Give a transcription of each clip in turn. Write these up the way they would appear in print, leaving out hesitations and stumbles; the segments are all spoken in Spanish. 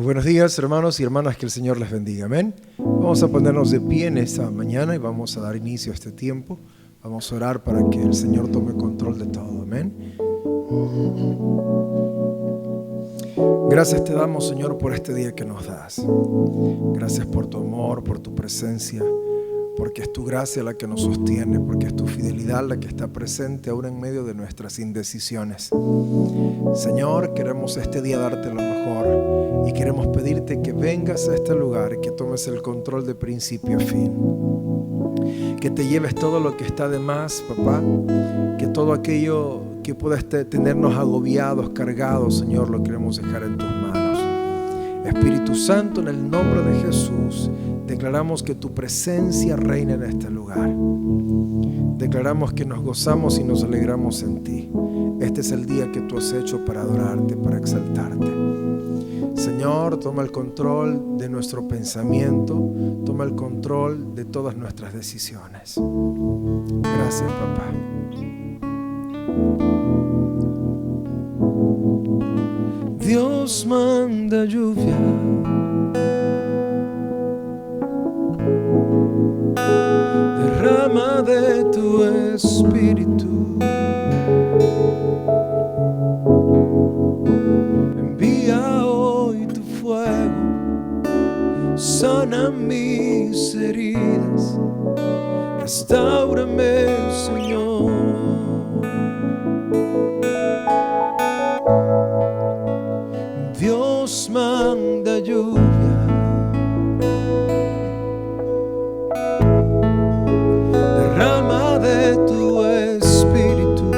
Muy buenos días, hermanos y hermanas, que el Señor les bendiga, amén. Vamos a ponernos de pie en esta mañana y vamos a dar inicio a este tiempo. Vamos a orar para que el Señor tome control de todo, amén. Gracias te damos, Señor, por este día que nos das. Gracias por tu amor, por tu presencia, porque es tu gracia la que nos sostiene, porque es tu fidelidad la que está presente aún en medio de nuestras indecisiones. Señor, queremos este día darte lo mejor y queremos pedirte que vengas a este lugar y que tomes el control de principio a fin. Que te lleves todo lo que está de más, papá, que todo aquello que pueda tenernos agobiados, cargados, Señor, lo queremos dejar en tus manos. Espíritu Santo, en el nombre de Jesús, declaramos que tu presencia reina en este lugar. Declaramos que nos gozamos y nos alegramos en ti. Este es el día que tú has hecho para adorarte, para exaltarte. Señor, toma el control de nuestro pensamiento, toma el control de todas nuestras decisiones. Gracias, papá. Dios manda lluvia, derrama de tu espíritu, envía hoy tu fuego, sana mis heridas, restáurame, Señor. Dios manda lluvia, derrama de tu espíritu,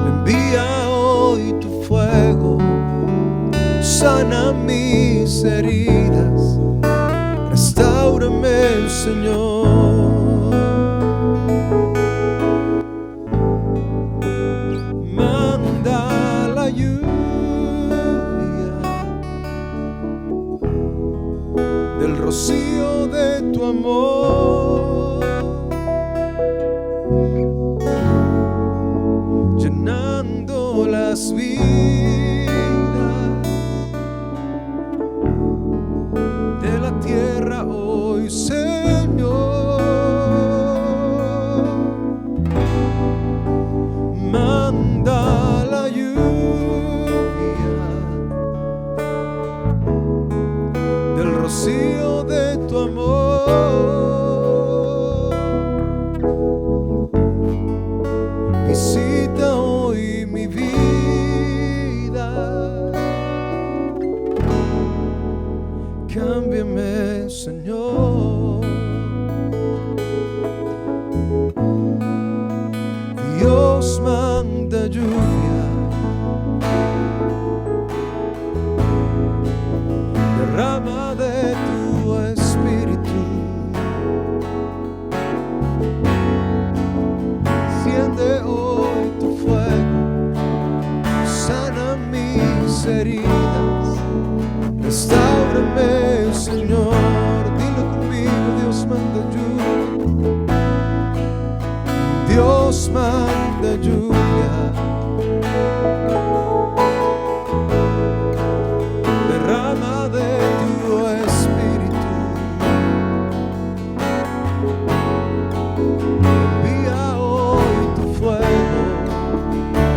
envía hoy tu fuego, sana mis heridas, restáurame, Señor. Del rocío de tu amor, llenando las vidas de la tierra hoy, Señor. Manda la rocío de tu amor, visita hoy mi vida, cámbiame, Señor. Dios manda lluvia, derrama de tu espíritu, enciende hoy tu fuego, sana mis heridas, restáurame, Señor. Dilo conmigo, Dios manda lluvia, Dios manda lluvia, derrama de tu espíritu, envía hoy tu fuego,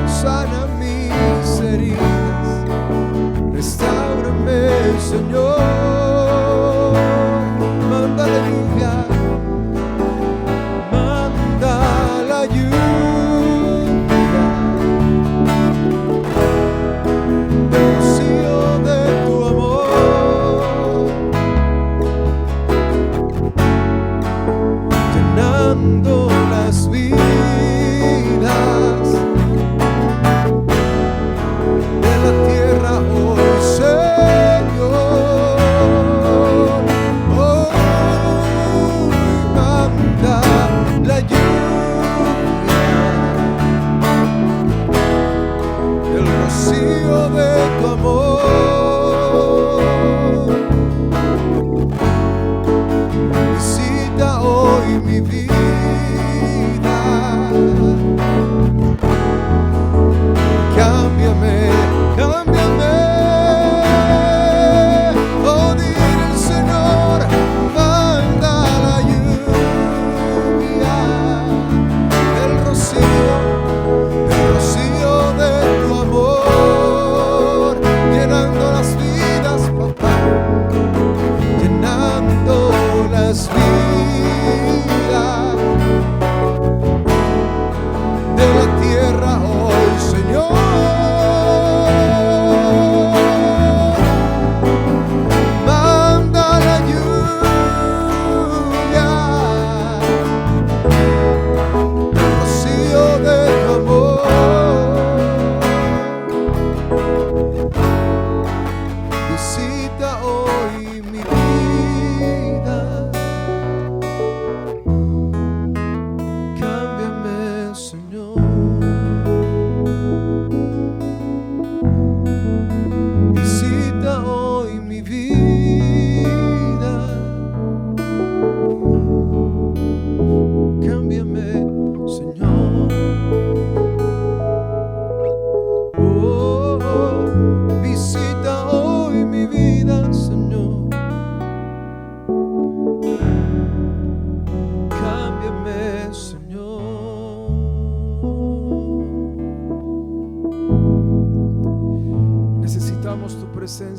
sana mis heridas, restáurame, Señor. Manda la lluvia, manda la lluvia, del rocío de tu amor, llenando las vidas de la tierra hoy, Señor. Oh, manda la lluvia, el rocío de tu amor, visita hoy mi vida, cámbiame,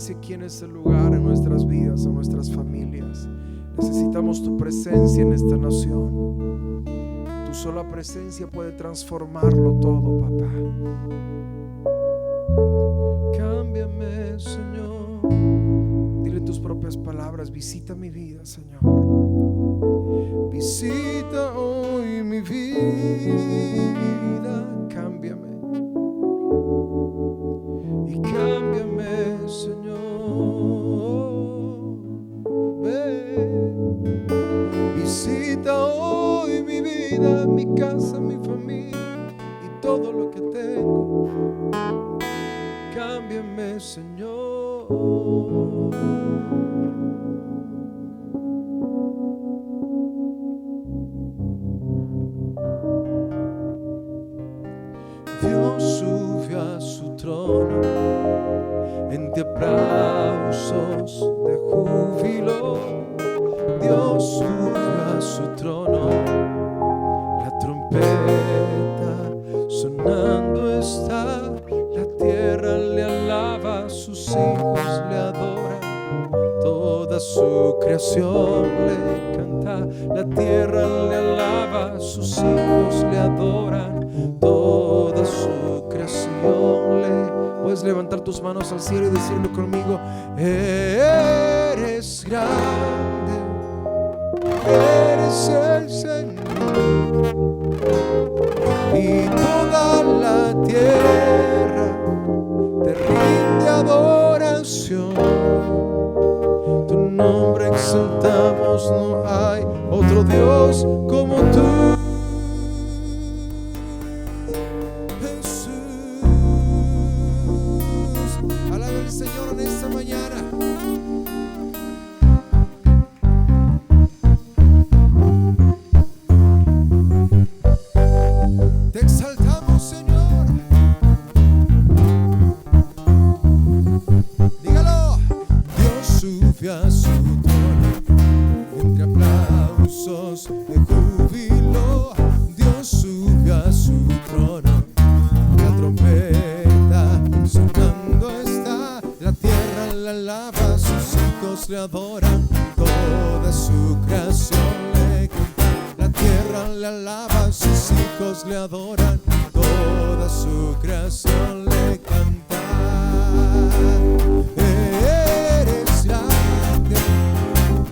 presencia aquí en este lugar, en nuestras vidas, en nuestras familias. Necesitamos tu presencia en esta nación. Tu sola presencia puede transformarlo todo, papá. Cámbiame, Señor. Dile tus propias palabras: visita mi vida, Señor. Visita hoy mi vida. Cámbiame. Y cámbiame, Señor. Ven. Visita hoy mi vida, mi casa, mi familia y todo lo que tengo. Cámbiame, Señor. Dios subió a su trono, entre aplausos de júbilo. Dios subió a su trono, la trompeta sonando está. La tierra le alaba, sus hijos le adoran, toda su creación le canta. La tierra le alaba, sus hijos le adoran, toda su creación le... Puedes levantar tus manos al cielo y decirlo conmigo: eres grande, eres el Señor, y toda la tierra te rinde adoración. Tu nombre exaltamos, no hay otro Dios como tú. Señor, en esta mañana te exaltamos, Señor. Dígalo. Dios sube a su trono, entre aplausos de júbilo. Dios sube a su trono, la trompeta sonando está. La tierra le alaba, sus hijos le adoran, toda su creación le canta. La tierra le alaba, sus hijos le adoran, toda su creación le canta. Eres grande,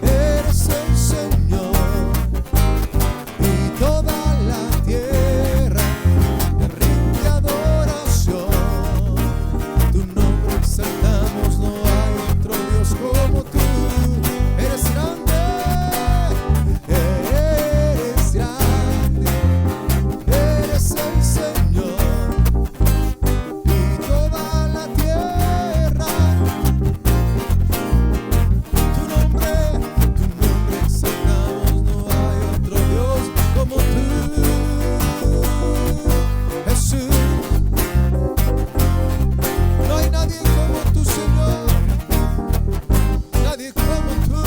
eres el Señor, y toda la tierra te rinde adoración. Tu nombre exaltamos, no hay otro Dios como tú. Eres grande, eres grande, eres el Señor, y toda la tierra. Tu nombre exaltamos, no hay otro Dios como tú. Jesús, no hay nadie como tú, Señor. Nadie como tú.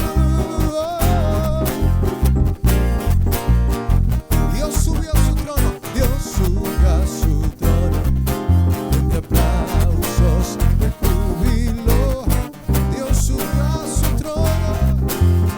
Dios subió a su trono. Dios subió a su trono, entre aplausos de júbilo. Dios subió a su trono,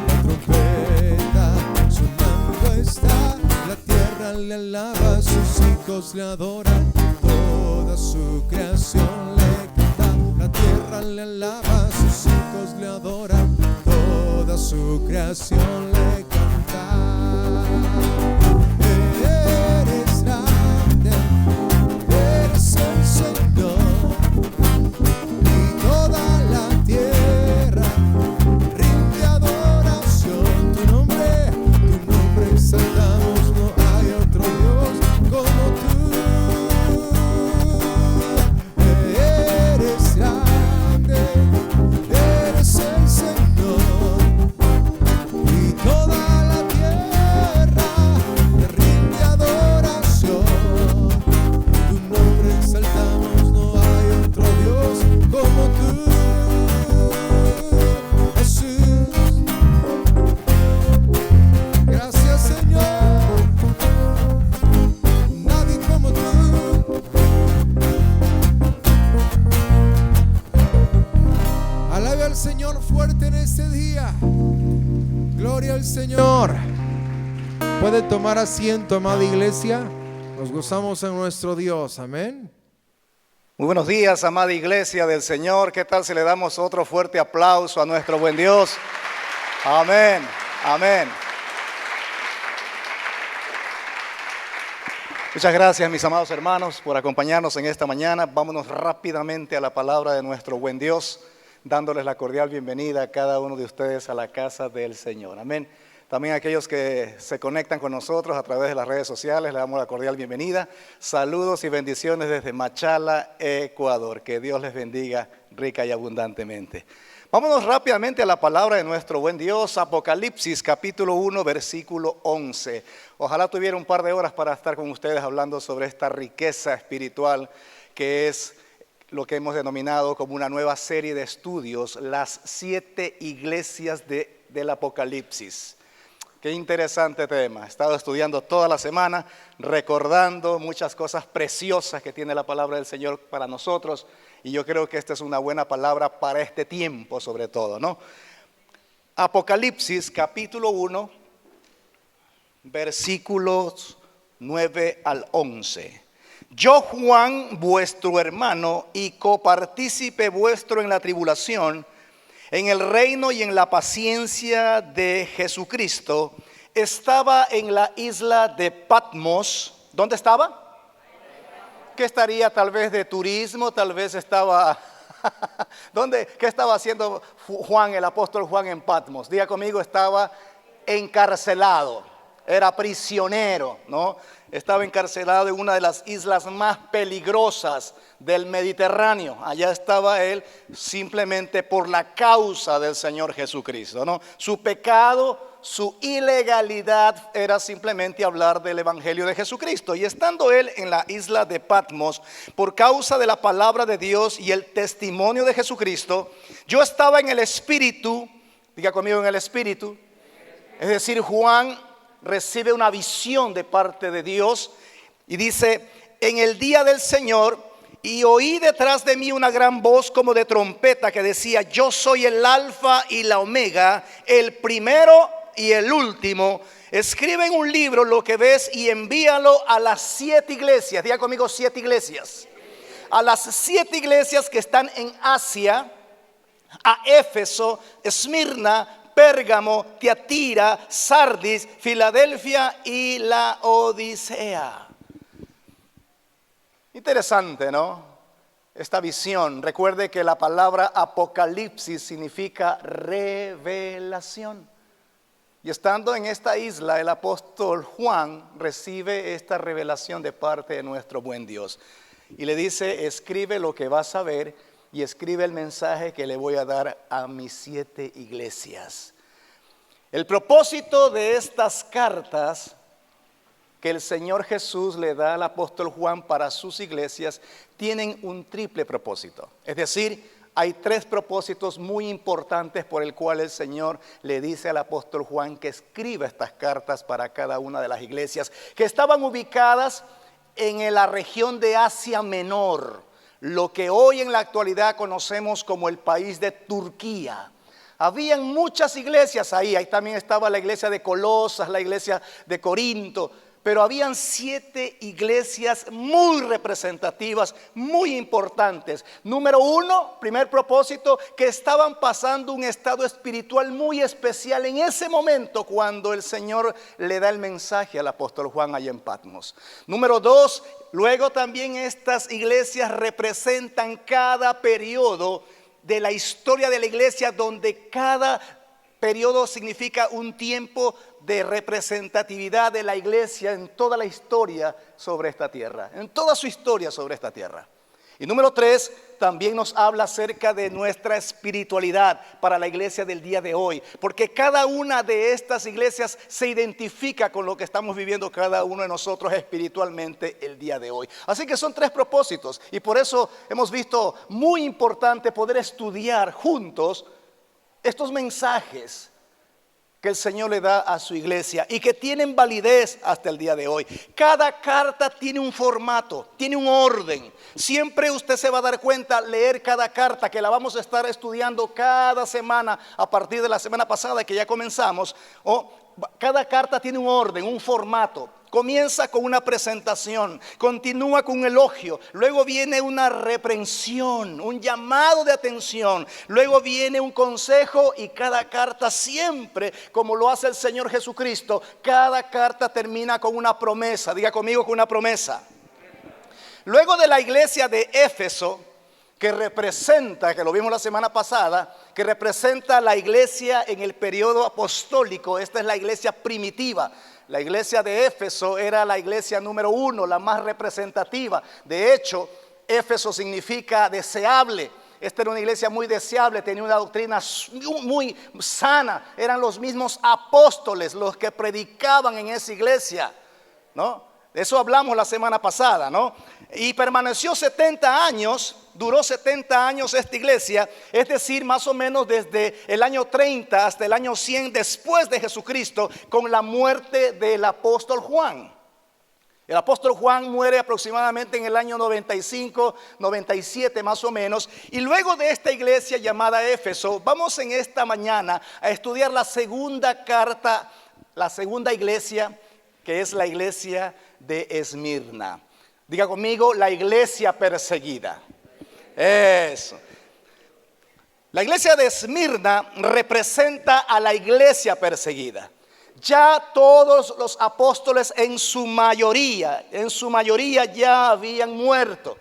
la trompeta sonando está. La tierra le alaba, sus hijos le adoran, toda su creación le canta. La tierra le alaba, sus hijos le adoran, toda su creación le canta. Eres grande, eres el Señor, y toda la tierra rinde adoración. Tu nombre exaltamos, no hay otro Dios como tú. Eres grande, eres el Señor, y toda del Señor. Puede tomar asiento, amada iglesia. Nos gozamos en nuestro Dios. Amén. Muy buenos días, amada iglesia del Señor. ¿Qué tal si le damos otro fuerte aplauso a nuestro buen Dios? Amén, amén. Muchas gracias, mis amados hermanos, por acompañarnos en esta mañana. Vámonos rápidamente a la palabra de nuestro buen Dios, dándoles la cordial bienvenida a cada uno de ustedes a la casa del Señor. Amén. También a aquellos que se conectan con nosotros a través de las redes sociales, le damos la cordial bienvenida. Saludos y bendiciones desde Machala, Ecuador. Que Dios les bendiga rica y abundantemente. Vámonos rápidamente a la palabra de nuestro buen Dios, Apocalipsis capítulo 1, versículo 11. Ojalá tuviera un par de horas para estar con ustedes hablando sobre esta riqueza espiritual que es lo que hemos denominado como una nueva serie de estudios, las 7 iglesias del Apocalipsis. Qué interesante tema. He estado estudiando toda la semana, recordando muchas cosas preciosas que tiene la palabra del Señor para nosotros. Y yo creo que esta es una buena palabra para este tiempo sobre todo, ¿no? Apocalipsis capítulo 1, versículos 9 al 11. Yo, Juan, vuestro hermano y copartícipe vuestro en la tribulación, en el reino y en la paciencia de Jesucristo, estaba en la isla de Patmos. ¿Dónde estaba? ¿Qué estaría tal vez de turismo? Tal vez estaba... ¿Qué estaba haciendo Juan, el apóstol Juan en Patmos? Diga conmigo, estaba encarcelado. Era prisionero, ¿no? Estaba encarcelado en una de las islas más peligrosas del Mediterráneo. Allá estaba él simplemente por la causa del Señor Jesucristo, ¿no? Su pecado, su ilegalidad era simplemente hablar del evangelio de Jesucristo. Y estando él en la isla de Patmos, por causa de la palabra de Dios y el testimonio de Jesucristo, yo estaba en el Espíritu, diga conmigo, en el Espíritu. Es decir, Juan recibe una visión de parte de Dios y dice: en el día del Señor, y oí detrás de mí una gran voz como de trompeta que decía: yo soy el alfa y la omega, el primero y el último. Escribe en un libro lo que ves y envíalo a las 7 iglesias. Diga conmigo, 7 iglesias. A las 7 iglesias que están en Asia: a Éfeso, Esmirna, Pérgamo, Tiatira, Sardis, Filadelfia y la Odisea. Interesante, ¿no? Esta visión. Recuerde que la palabra Apocalipsis significa revelación. Y estando en esta isla, el apóstol Juan recibe esta revelación de parte de nuestro buen Dios. Y le dice: escribe lo que vas a ver y escribe el mensaje que le voy a dar a mis 7 iglesias. El propósito de estas cartas que el Señor Jesús le da al apóstol Juan para sus iglesias tienen un triple propósito. Es decir, hay 3 propósitos muy importantes por el cual el Señor le dice al apóstol Juan que escriba estas cartas para cada una de las iglesias que estaban ubicadas en la región de Asia Menor, lo que hoy en la actualidad conocemos como el país de Turquía. Habían muchas iglesias ahí también estaba la iglesia de Colosas, la iglesia de Corinto, pero habían 7 iglesias muy representativas, muy importantes. Número 1, primer propósito, que estaban pasando un estado espiritual muy especial en ese momento cuando el Señor le da el mensaje al apóstol Juan allá en Patmos. Número 2, luego también estas iglesias representan cada periodo de la historia de la iglesia, donde cada periodo significa un tiempo de representatividad de la iglesia en toda la historia sobre esta tierra, en toda su historia sobre esta tierra. Y número 3, también nos habla acerca de nuestra espiritualidad para la iglesia del día de hoy, porque cada una de estas iglesias se identifica con lo que estamos viviendo cada uno de nosotros espiritualmente el día de hoy. Así que son 3 propósitos y por eso hemos visto muy importante poder estudiar juntos estos mensajes que el Señor le da a su iglesia y que tienen validez hasta el día de hoy. Cada carta tiene un formato, tiene un orden. Siempre usted se va a dar cuenta al leer cada carta, que la vamos a estar estudiando cada semana a partir de la semana pasada que ya comenzamos. Cada carta tiene un orden, un formato. Comienza con una presentación, continúa con un elogio, luego viene una reprensión, un llamado de atención, luego viene un consejo y cada carta siempre, como lo hace el Señor Jesucristo, cada carta termina con una promesa. Diga conmigo, con una promesa. Luego de la iglesia de Éfeso, que representa, que lo vimos la semana pasada, que representa la iglesia en el periodo apostólico. Esta es la iglesia primitiva. La iglesia de Éfeso era la iglesia número 1, la más representativa. De hecho, Éfeso significa deseable. Esta era una iglesia muy deseable, tenía una doctrina muy sana. Eran los mismos apóstoles los que predicaban en esa iglesia, ¿no? De eso hablamos la semana pasada, ¿no? Y permaneció 70 años, duró 70 años esta iglesia, es decir, más o menos desde el año 30 hasta el año 100 después de Jesucristo, con la muerte del apóstol Juan. El apóstol Juan muere aproximadamente en el año 95, 97 más o menos. Y luego de esta iglesia llamada Éfeso, vamos en esta mañana a estudiar la segunda carta, la segunda iglesia, que es la iglesia de Esmirna. Diga conmigo, la iglesia perseguida. Eso. La iglesia de Esmirna representa a la iglesia perseguida. Ya todos los apóstoles en su mayoría ya habían muerto.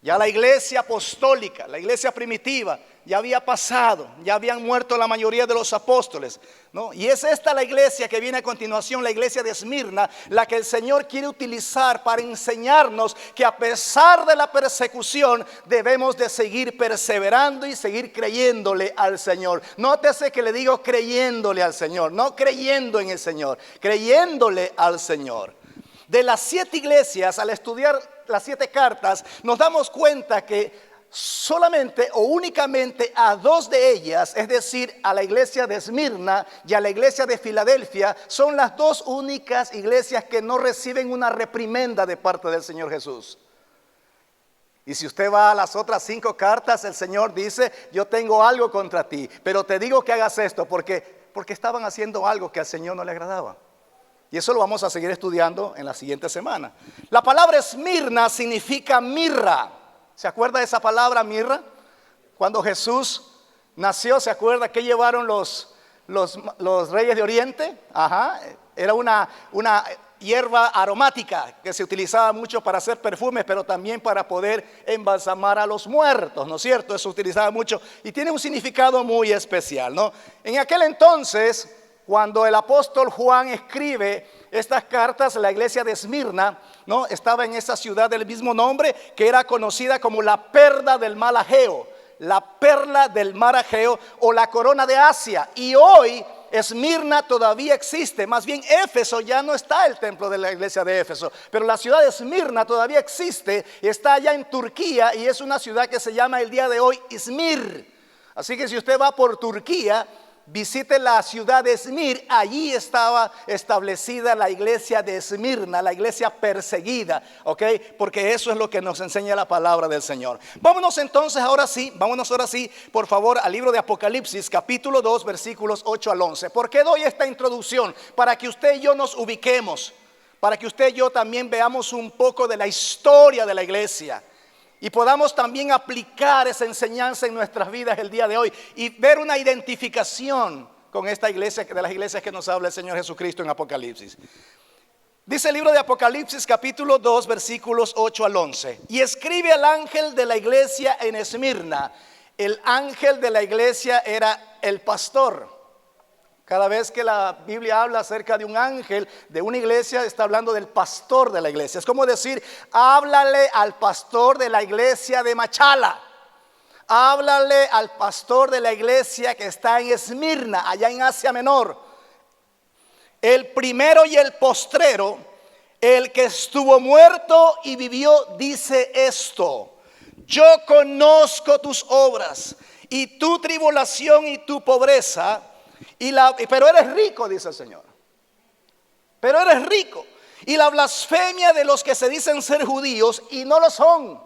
Ya la iglesia apostólica, la iglesia primitiva, ya había pasado, ya habían muerto la mayoría de los apóstoles, ¿no? Y es esta la iglesia que viene a continuación, la iglesia de Esmirna, la que el Señor quiere utilizar para enseñarnos que a pesar de la persecución debemos de seguir perseverando y seguir creyéndole al Señor. Nótese que le digo creyéndole al Señor, no creyendo en el Señor, creyéndole al Señor. De las 7 iglesias, al estudiar las 7 cartas, nos damos cuenta que solamente o únicamente a 2 de ellas, es decir, a la iglesia de Esmirna y a la iglesia de Filadelfia, son las 2 únicas iglesias que no reciben una reprimenda de parte del Señor Jesús. Y si usted va a las otras 5 cartas, el Señor dice: yo tengo algo contra ti, pero te digo que hagas esto porque estaban haciendo algo que al Señor no le agradaba. Y eso lo vamos a seguir estudiando en la siguiente semana. La palabra Esmirna significa mirra. ¿Se acuerda de esa palabra, mirra? Cuando Jesús nació, ¿se acuerda qué llevaron los reyes de Oriente? Era una hierba aromática que se utilizaba mucho para hacer perfumes, pero también para poder embalsamar a los muertos, ¿no es cierto? Eso se utilizaba mucho y tiene un significado muy especial, ¿no? En aquel entonces, cuando el apóstol Juan escribe estas cartas, la iglesia de Esmirna, ¿no?, estaba en esa ciudad del mismo nombre, que era conocida como la perla del mar Egeo, la perla del mar Egeo o la corona de Asia. Y hoy Esmirna todavía existe, más bien Éfeso ya no está el templo de la iglesia de Éfeso, pero la ciudad de Esmirna todavía existe, está allá en Turquía y es una ciudad que se llama el día de hoy Izmir. Así que si usted va por Turquía, visite la ciudad de Izmir. Allí estaba establecida la iglesia de Esmirna, la iglesia perseguida, ¿ok? Porque eso es lo que nos enseña la palabra del Señor. Vámonos ahora sí, por favor, al libro de Apocalipsis, capítulo 2, versículos 8 al 11. ¿Por qué doy esta introducción? Para que usted y yo nos ubiquemos, para que usted y yo también veamos un poco de la historia de la iglesia y podamos también aplicar esa enseñanza en nuestras vidas el día de hoy y ver una identificación con esta iglesia, de las iglesias que nos habla el Señor Jesucristo en Apocalipsis. Dice el libro de Apocalipsis capítulo 2 versículos 8 al 11: y escribe al ángel de la iglesia en Esmirna. El ángel de la iglesia era el pastor. Cada vez que la Biblia habla acerca de un ángel de una iglesia, está hablando del pastor de la iglesia. Es como decir: háblale al pastor de la iglesia de Machala, háblale al pastor de la iglesia que está en Esmirna, allá en Asia Menor. El primero y el postrero, el que estuvo muerto y vivió, dice esto: yo conozco tus obras y tu tribulación y tu pobreza, Pero eres rico, dice el Señor. Pero eres rico. Y la blasfemia de los que se dicen ser judíos y no lo son,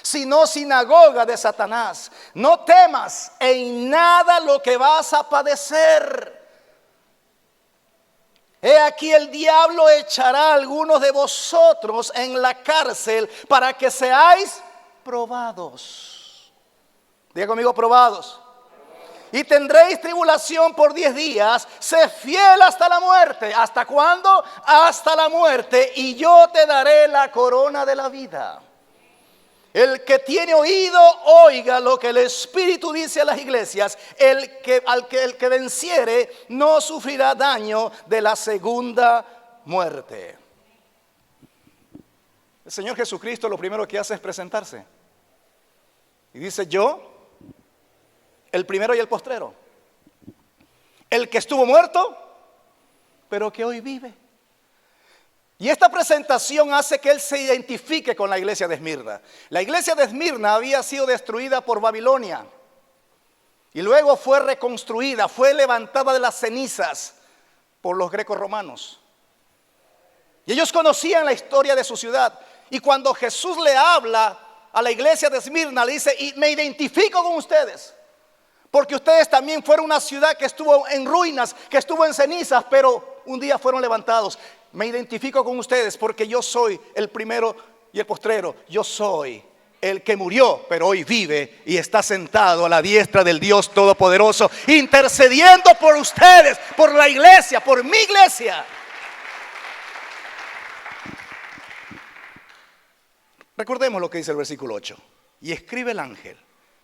sino sinagoga de Satanás. No temas en nada lo que vas a padecer. He aquí el diablo echará a algunos de vosotros en la cárcel para que seáis probados. Diga conmigo, probados. Y tendréis tribulación por 10 días. Sé fiel hasta la muerte. ¿Hasta cuándo? Hasta la muerte. Y yo te daré la corona de la vida. El que tiene oído, oiga lo que el Espíritu dice a las iglesias. El que venciere no sufrirá daño de la segunda muerte. El Señor Jesucristo lo primero que hace es presentarse. Y dice: yo, el primero y el postrero, el que estuvo muerto, pero que hoy vive. Y esta presentación hace que Él se identifique con la iglesia de Esmirna. La iglesia de Esmirna había sido destruida por Babilonia y luego fue reconstruida, fue levantada de las cenizas por los grecos romanos. Y ellos conocían la historia de su ciudad. Y cuando Jesús le habla a la iglesia de Esmirna, le dice: y me identifico con ustedes, porque ustedes también fueron una ciudad que estuvo en ruinas, que estuvo en cenizas, pero un día fueron levantados. Me identifico con ustedes porque yo soy el primero y el postrero. Yo soy el que murió, pero hoy vive y está sentado a la diestra del Dios Todopoderoso, intercediendo por ustedes, por la iglesia, por mi iglesia. Recordemos lo que dice el versículo 8. Y escribe el ángel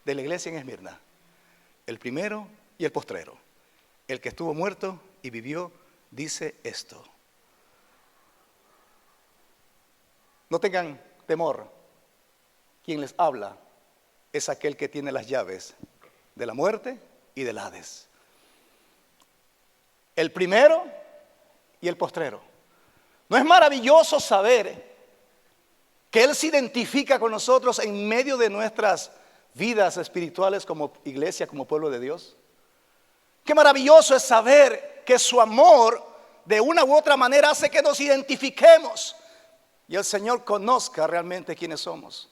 de la iglesia en Esmirna: el primero y el postrero, el que estuvo muerto y vivió, dice esto. No tengan temor. Quien les habla es aquel que tiene las llaves de la muerte y del Hades. El primero y el postrero. ¿No es maravilloso saber que Él se identifica con nosotros en medio de nuestras vidas espirituales como iglesia, como pueblo de Dios? Qué maravilloso es saber que su amor de una u otra manera hace que nos identifiquemos y el Señor conozca realmente quiénes somos.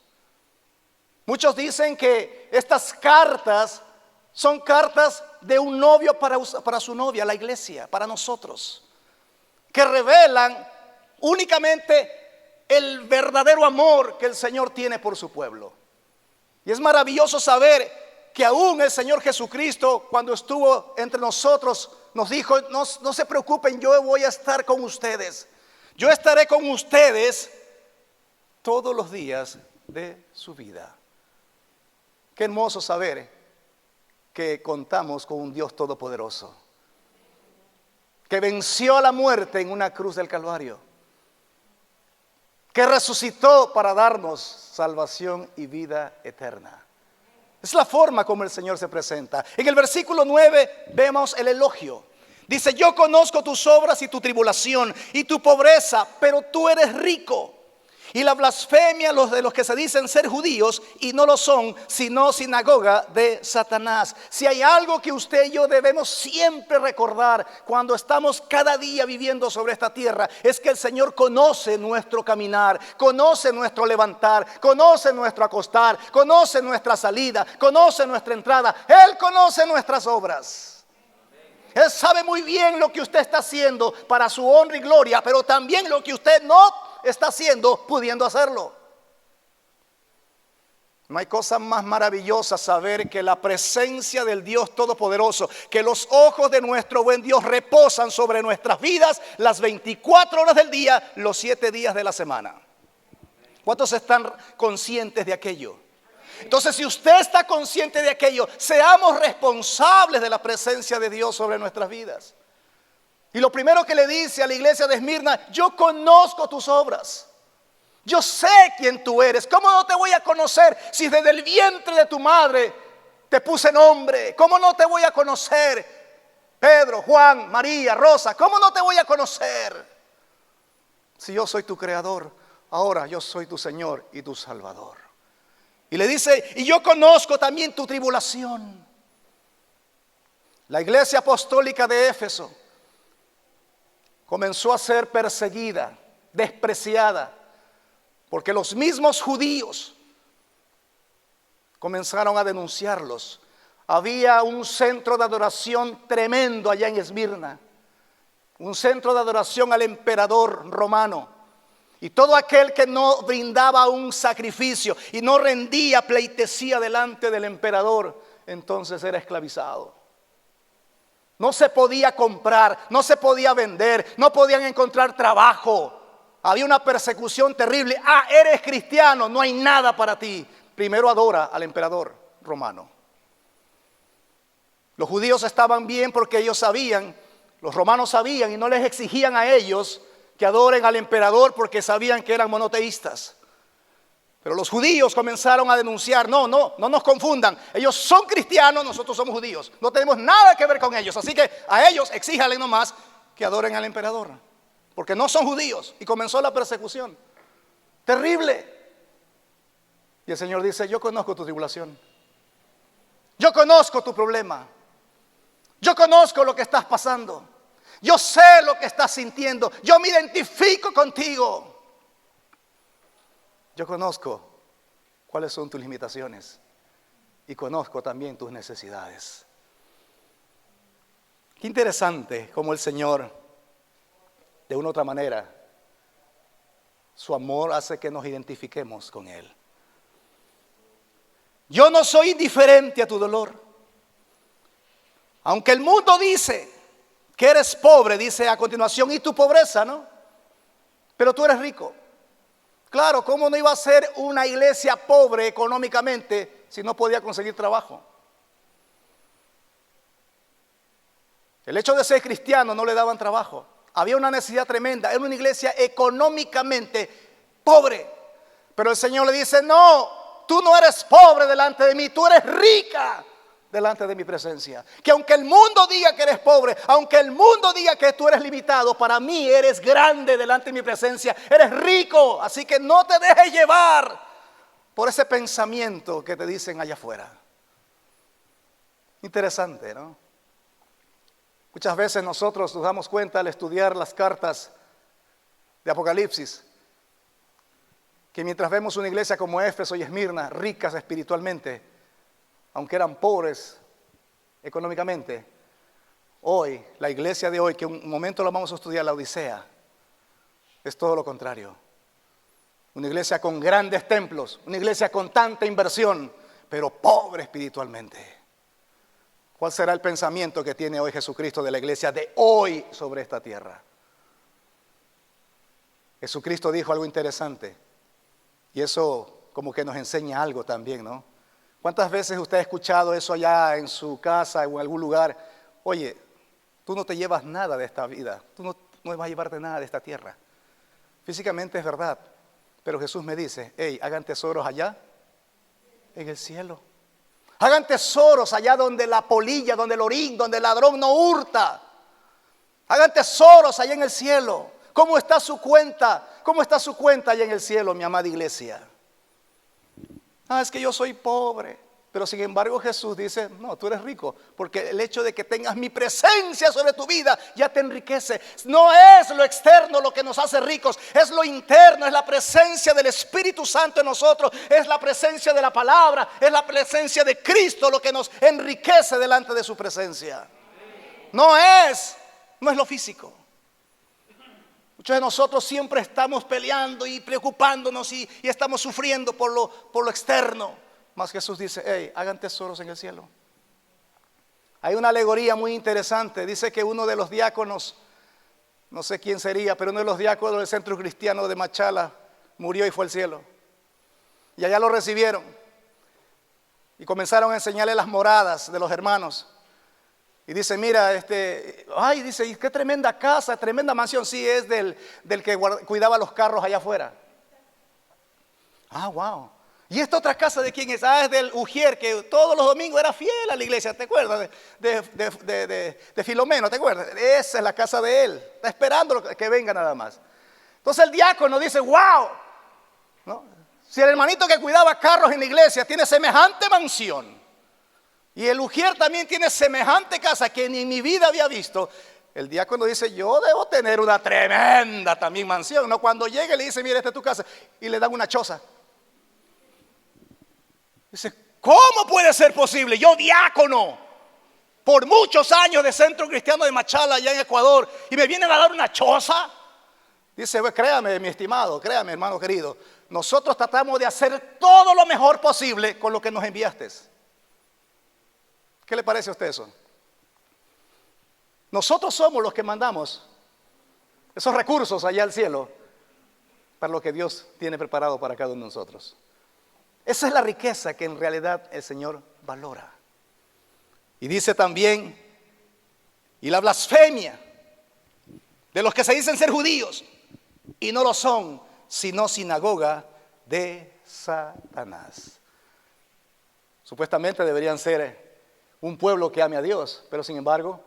Muchos dicen que estas cartas son cartas de un novio para su novia, la iglesia, para nosotros, que revelan únicamente el verdadero amor que el Señor tiene por su pueblo. Y es maravilloso saber que aún el Señor Jesucristo, cuando estuvo entre nosotros, nos dijo: no se preocupen, yo voy a estar con ustedes. Yo estaré con ustedes todos los días de su vida. Qué hermoso saber que contamos con un Dios todopoderoso, que venció a la muerte en una cruz del Calvario, que resucitó para darnos salvación y vida eterna. Es la forma como el Señor se presenta. En el versículo 9 vemos el elogio. Dice: yo conozco tus obras y tu tribulación y tu pobreza, pero tú eres rico. Y la blasfemia de los que se dicen ser judíos y no lo son, sino sinagoga de Satanás. Si hay algo que usted y yo debemos siempre recordar cuando estamos cada día viviendo sobre esta tierra, es que el Señor conoce nuestro caminar, conoce nuestro levantar, conoce nuestro acostar, conoce nuestra salida, conoce nuestra entrada. Él conoce nuestras obras. Él sabe muy bien lo que usted está haciendo para su honra y gloria, pero también lo que usted no está haciendo pudiendo hacerlo. No hay cosa más maravillosa saber que la presencia del Dios Todopoderoso, que los ojos de nuestro buen Dios reposan sobre nuestras vidas las 24 horas del día, los 7 días de la semana. ¿Cuántos están conscientes de aquello? Entonces, si usted está consciente de aquello, seamos responsables de la presencia de Dios sobre nuestras vidas. Y lo primero que le dice a la iglesia de Esmirna: yo conozco tus obras, yo sé quién tú eres. ¿Cómo no te voy a conocer si desde el vientre de tu madre te puse nombre? ¿Cómo no te voy a conocer? Pedro, Juan, María, Rosa, ¿cómo no te voy a conocer si yo soy tu creador? Ahora yo soy tu Señor y tu Salvador. Y le dice: y yo conozco también tu tribulación. La iglesia apostólica de Éfeso comenzó a ser perseguida, despreciada, porque los mismos judíos comenzaron a denunciarlos. Había un centro de adoración tremendo allá en Esmirna, un centro de adoración al emperador romano. Y todo aquel que no brindaba un sacrificio y no rendía pleitesía delante del emperador, entonces era esclavizado. No se podía comprar, no se podía vender, no podían encontrar trabajo. Había una persecución terrible. Eres cristiano, no hay nada para ti. Primero adora al emperador romano. Los judíos estaban bien porque ellos sabían, los romanos sabían y no les exigían a ellos que adoren al emperador porque sabían que eran monoteístas. Pero los judíos comenzaron a denunciar, no nos confundan, ellos son cristianos, nosotros somos judíos, no tenemos nada que ver con ellos, así que a ellos exíjale nomás que adoren al emperador, porque no son judíos. Y comenzó la persecución, terrible. Y el Señor dice, yo conozco tu tribulación, yo conozco tu problema, yo conozco lo que estás pasando, yo sé lo que estás sintiendo, yo me identifico contigo. Yo conozco cuáles son tus limitaciones y conozco también tus necesidades. Qué interesante cómo el Señor, de una u otra manera, su amor hace que nos identifiquemos con Él. Yo no soy indiferente a tu dolor. Aunque el mundo dice que eres pobre, dice a continuación, y tu pobreza, ¿no? Pero tú eres rico. Claro, ¿cómo no iba a ser una iglesia pobre económicamente si no podía conseguir trabajo? El hecho de ser cristiano no le daban trabajo. Había una necesidad tremenda. Era una iglesia económicamente pobre. Pero el Señor le dice, no, tú no eres pobre delante de mí, tú eres rica delante de mi presencia. Que aunque el mundo diga que eres pobre, aunque el mundo diga que tú eres limitado, para mí eres grande delante de mi presencia, eres rico. Así que no te dejes llevar por ese pensamiento que te dicen allá afuera. Interesante, ¿no? Muchas veces nosotros nos damos cuenta al estudiar las cartas de Apocalipsis, que mientras vemos una iglesia como Éfeso y Esmirna, ricas espiritualmente, aunque eran pobres económicamente, hoy, la iglesia de hoy, que un momento lo vamos a estudiar, la Odisea, es todo lo contrario. Una iglesia con grandes templos, una iglesia con tanta inversión, pero pobre espiritualmente. ¿Cuál será el pensamiento que tiene hoy Jesucristo de la iglesia de hoy sobre esta tierra? Jesucristo dijo algo interesante, y eso como que nos enseña algo también, ¿no? ¿Cuántas veces usted ha escuchado eso allá en su casa o en algún lugar? Oye, tú no te llevas nada de esta vida, tú no vas a llevarte nada de esta tierra. Físicamente es verdad, pero Jesús me dice, hey, hagan tesoros allá en el cielo. Hagan tesoros allá donde la polilla, donde el orín, donde el ladrón no hurta. Hagan tesoros allá en el cielo. ¿Cómo está su cuenta? ¿Cómo está su cuenta allá en el cielo, mi amada iglesia? Es que yo soy pobre. Pero sin embargo Jesús dice, no, tú eres rico, porque el hecho de que tengas mi presencia sobre tu vida ya te enriquece. No es lo externo lo que nos hace ricos, es lo interno, es la presencia del Espíritu Santo en nosotros, es la presencia de la palabra, es la presencia de Cristo lo que nos enriquece delante de su presencia. No es lo físico. Muchos de nosotros siempre estamos peleando y preocupándonos y estamos sufriendo por lo externo. Mas Jesús dice, hey, hagan tesoros en el cielo. Hay una alegoría muy interesante. Dice que uno de los diáconos, no sé quién sería, pero uno de los diáconos del Centro Cristiano de Machala murió y fue al cielo. Y allá lo recibieron. Y comenzaron a enseñarle las moradas de los hermanos. Y dice, mira, dice, qué tremenda casa, tremenda mansión. Sí, es del que cuidaba los carros allá afuera. Wow. ¿Y esta otra casa de quién es? Es del Ujier, que todos los domingos era fiel a la iglesia. ¿Te acuerdas? De Filomeno, ¿te acuerdas? Esa es la casa de él. Está esperando que venga nada más. Entonces el diácono dice, wow, ¿no? Si el hermanito que cuidaba carros en la iglesia tiene semejante mansión, Y el ujier también tiene semejante casa que ni en mi vida había visto. El diácono dice, yo debo tener una tremenda también mansión, ¿no? Cuando llegue le dice, mira, esta es tu casa, y le dan una choza. Dice, ¿cómo puede ser posible? Yo diácono, por muchos años de Centro Cristiano de Machala, allá en Ecuador, y me vienen a dar una choza. Dice, pues, créame, mi estimado, créame, hermano querido, nosotros tratamos de hacer todo lo mejor posible con lo que nos enviaste. ¿Qué le parece a usted eso? Nosotros somos los que mandamos esos recursos allá al cielo para lo que Dios tiene preparado para cada uno de nosotros. Esa es la riqueza que en realidad el Señor valora. Y dice también, y la blasfemia de los que se dicen ser judíos y no lo son, sino sinagoga de Satanás. Supuestamente deberían ser un pueblo que ame a Dios, pero sin embargo,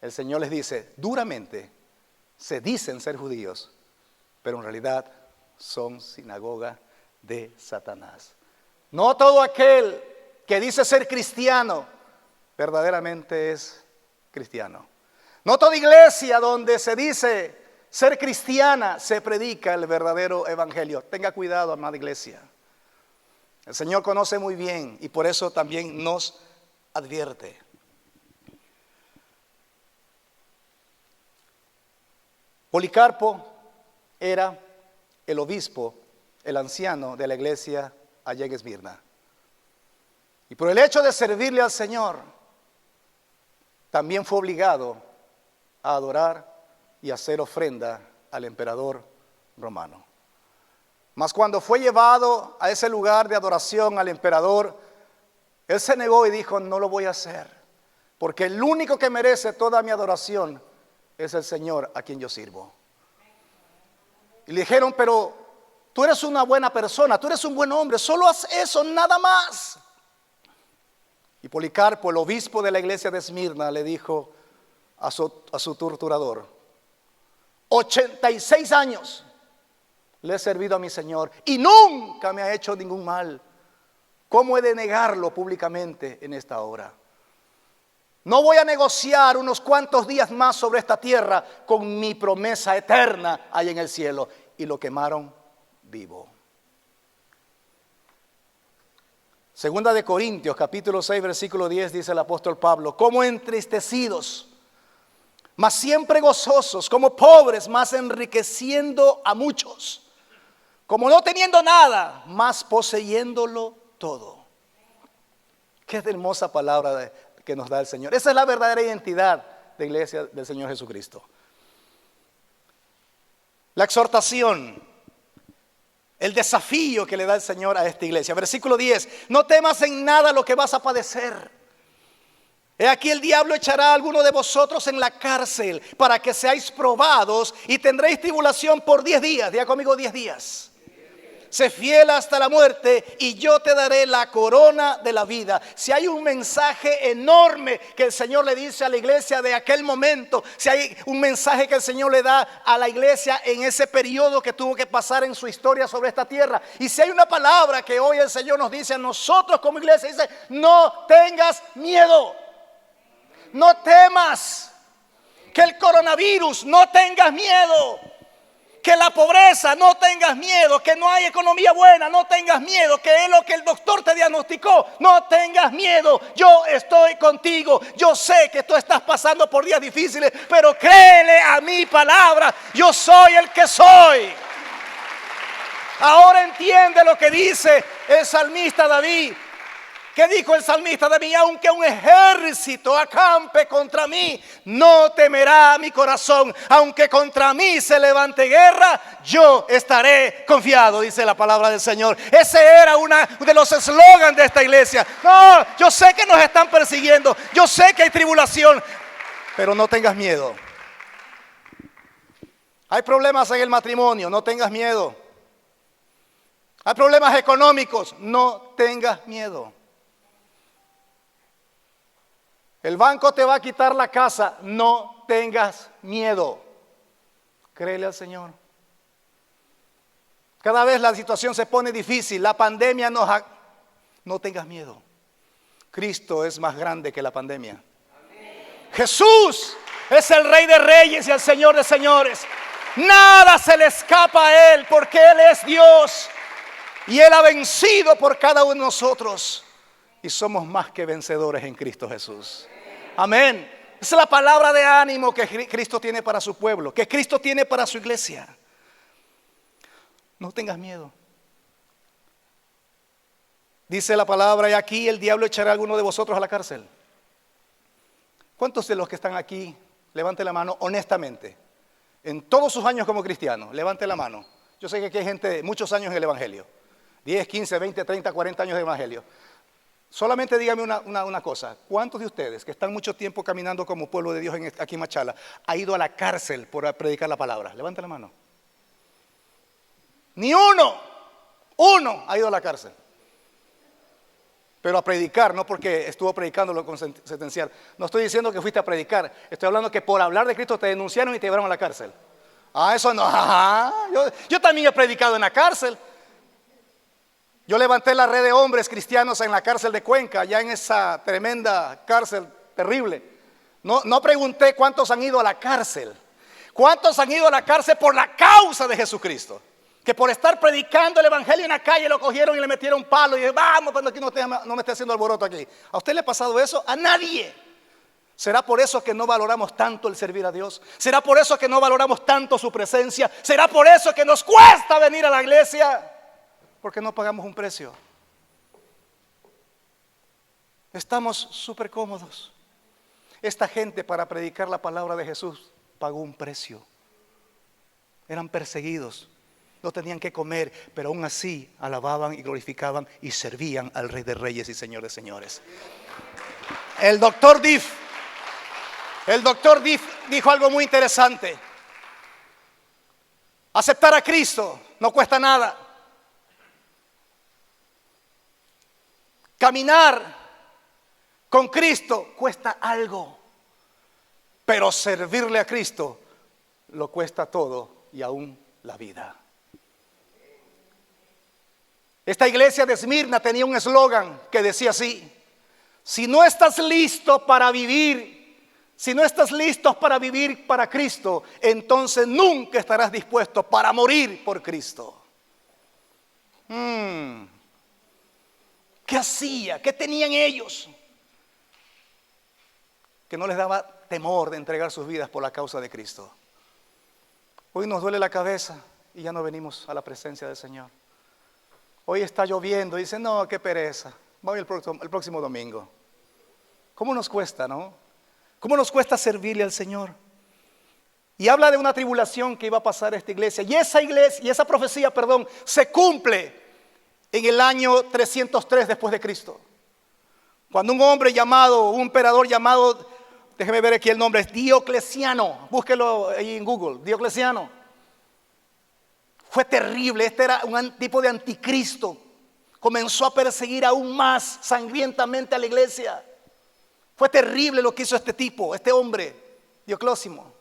el Señor les dice, duramente, se dicen ser judíos, pero en realidad son sinagoga de Satanás. No todo aquel que dice ser cristiano, verdaderamente es cristiano. No toda iglesia donde se dice ser cristiana, se predica el verdadero evangelio. Tenga cuidado, amada iglesia. El Señor conoce muy bien y por eso también nos advierte. Policarpo era el obispo, el anciano de la iglesia allá en Esmirna. Y por el hecho de servirle al Señor, también fue obligado a adorar y hacer ofrenda al emperador romano. Mas cuando fue llevado a ese lugar de adoración al emperador, él se negó y dijo, no lo voy a hacer, porque el único que merece toda mi adoración es el Señor a quien yo sirvo. Y le dijeron, pero tú eres una buena persona, tú eres un buen hombre, solo haz eso, nada más. Y Policarpo, el obispo de la iglesia de Esmirna, le dijo a su torturador, 86 años le he servido a mi Señor y nunca me ha hecho ningún mal. ¿Cómo he de negarlo públicamente en esta hora? No voy a negociar unos cuantos días más sobre esta tierra con mi promesa eterna ahí en el cielo. Y lo quemaron vivo. Segunda de Corintios, capítulo 6, versículo 10, dice el apóstol Pablo, como entristecidos, mas siempre gozosos, como pobres, mas enriqueciendo a muchos, como no teniendo nada, mas poseyéndolo todo. Qué hermosa palabra que nos da el Señor. Esa es la verdadera identidad de la iglesia del Señor Jesucristo. La exhortación, el desafío que le da el Señor a esta iglesia. Versículo 10, no temas en nada lo que vas a padecer. He aquí el diablo echará a alguno de vosotros en la cárcel para que seáis probados y tendréis tribulación por 10 días. Diga conmigo 10 días. Sé fiel hasta la muerte y yo te daré la corona de la vida. Si hay un mensaje enorme que el Señor le dice a la iglesia de aquel momento, si hay un mensaje que el Señor le da a la iglesia en ese periodo que tuvo que pasar en su historia sobre esta tierra, y si hay una palabra que hoy el Señor nos dice a nosotros como iglesia, dice, no tengas miedo, no temas, que el coronavirus, no tengas miedo, que la pobreza, no tengas miedo, que no hay economía buena, no tengas miedo, que es lo que el doctor te diagnosticó, no tengas miedo, yo estoy contigo. Yo sé que tú estás pasando por días difíciles, pero créele a mi palabra, yo soy el que soy. Ahora entiende lo que dice el salmista David. ¿Qué dijo el salmista David? Aunque un ejército acampe contra mí, no temerá mi corazón. Aunque contra mí se levante guerra, yo estaré confiado, dice la palabra del Señor. Ese era uno de los eslogans de esta iglesia. No, yo sé que nos están persiguiendo, yo sé que hay tribulación, pero no tengas miedo. Hay problemas en el matrimonio, no tengas miedo. Hay problemas económicos, no tengas miedo. El banco te va a quitar la casa, no tengas miedo. Créele al Señor. Cada vez la situación se pone difícil, la pandemia no tengas miedo. Cristo es más grande que la pandemia. Jesús es el Rey de Reyes y el Señor de Señores. Nada se le escapa a Él porque Él es Dios. Y Él ha vencido por cada uno de nosotros. Y somos más que vencedores en Cristo Jesús. Amén. Esa es la palabra de ánimo que Cristo tiene para su pueblo, que Cristo tiene para su iglesia. No tengas miedo. Dice la palabra, y aquí el diablo echará a alguno de vosotros a la cárcel. ¿Cuántos de los que están aquí, levante la mano honestamente, en todos sus años como cristiano, levante la mano? Yo sé que aquí hay gente de muchos años en el evangelio, 10, 15, 20, 30, 40 años de evangelio. Solamente dígame una cosa, ¿cuántos de ustedes que están mucho tiempo caminando como pueblo de Dios aquí en Machala ha ido a la cárcel por predicar la palabra? Levante la mano. Ni uno ha ido a la cárcel. Pero a predicar, no porque estuvo predicándolo con sentenciar. No estoy diciendo que fuiste a predicar. Estoy hablando que por hablar de Cristo te denunciaron y te llevaron a la cárcel. Eso no. Yo también he predicado en la cárcel. Yo levanté la red de hombres cristianos en la cárcel de Cuenca, allá en esa tremenda cárcel terrible. No pregunté cuántos han ido a la cárcel. ¿Cuántos han ido a la cárcel por la causa de Jesucristo? Que por estar predicando el evangelio en la calle lo cogieron y le metieron palo y dije, vamos, cuando aquí no me esté haciendo alboroto aquí. ¿A usted le ha pasado eso? A nadie. ¿Será por eso que no valoramos tanto el servir a Dios? ¿Será por eso que no valoramos tanto su presencia? ¿Será por eso que nos cuesta venir a la iglesia? Porque no pagamos un precio. Estamos súper cómodos. Esta gente para predicar la palabra de Jesús pagó un precio. Eran perseguidos. No tenían que comer, pero aún así alababan y glorificaban y servían al Rey de Reyes y Señor de Señores. El doctor Diff dijo algo muy interesante. Aceptar a Cristo no cuesta nada. Caminar con Cristo cuesta algo, pero servirle a Cristo lo cuesta todo y aún la vida. Esta iglesia de Esmirna tenía un eslogan que decía así: si no estás listo para vivir, si no estás listo para vivir para Cristo, entonces nunca estarás dispuesto para morir por Cristo. ¿Qué hacía? ¿Qué tenían ellos? Que no les daba temor de entregar sus vidas por la causa de Cristo. Hoy nos duele la cabeza y ya no venimos a la presencia del Señor. Hoy está lloviendo y dicen, no, qué pereza, voy el próximo domingo. ¿Cómo nos cuesta, no? ¿Cómo nos cuesta servirle al Señor? Y habla de una tribulación que iba a pasar a esta iglesia. Y esa profecía, se cumple en el año 303 después de Cristo. Cuando un emperador llamado, déjeme ver aquí el nombre, es Diocleciano, búsquelo ahí en Google, Diocleciano. Fue terrible, este era un tipo de anticristo. Comenzó a perseguir aún más sangrientamente a la iglesia. Fue terrible lo que hizo este hombre, Diocleciano.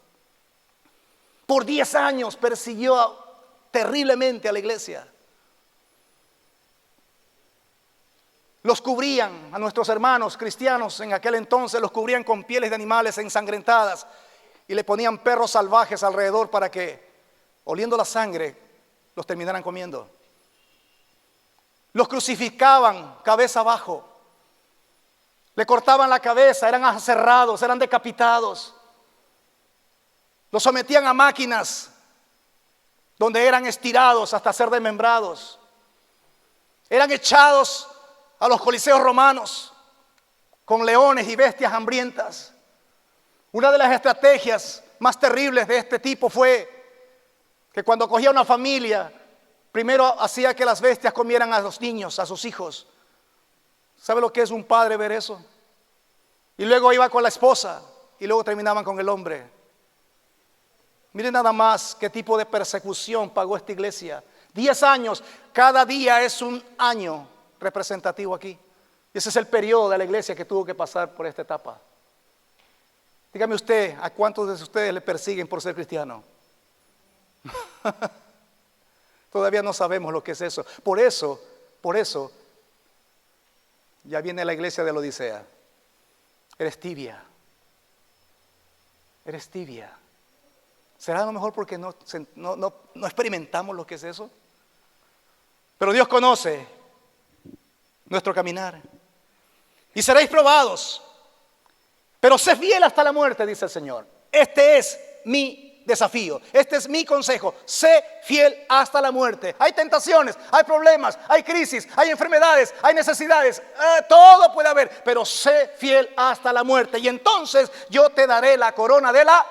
Por 10 años persiguió terriblemente a la iglesia. Los cubrían a nuestros hermanos cristianos en aquel entonces, los cubrían con pieles de animales ensangrentadas y le ponían perros salvajes alrededor para que, oliendo la sangre, los terminaran comiendo. Los crucificaban cabeza abajo, le cortaban la cabeza, eran aserrados, eran decapitados. Los sometían a máquinas donde eran estirados hasta ser desmembrados. Eran echados a los coliseos romanos con leones y bestias hambrientas. Una de las estrategias más terribles de este tipo fue que cuando cogía una familia, primero hacía que las bestias comieran a los niños, a sus hijos. ¿Sabe lo que es un padre ver eso? Y luego iba con la esposa y luego terminaban con el hombre. Miren nada más qué tipo de persecución pagó esta iglesia. 10 años, cada día es un año representativo aquí. Y ese es el periodo de la iglesia que tuvo que pasar por esta etapa. Dígame usted, ¿a cuántos de ustedes le persiguen por ser cristiano? Todavía no sabemos lo que es eso. Por eso Ya viene la iglesia de la Odisea. Eres tibia. Eres tibia. ¿Será a lo mejor porque no experimentamos lo que es eso? Pero Dios conoce nuestro caminar. Y seréis probados. Pero sé fiel hasta la muerte, dice el Señor. Este es mi desafío. Este es mi consejo. Sé fiel hasta la muerte. Hay tentaciones, hay problemas, hay crisis, hay enfermedades, hay necesidades. Todo puede haber. Pero sé fiel hasta la muerte. Y entonces yo te daré la corona de la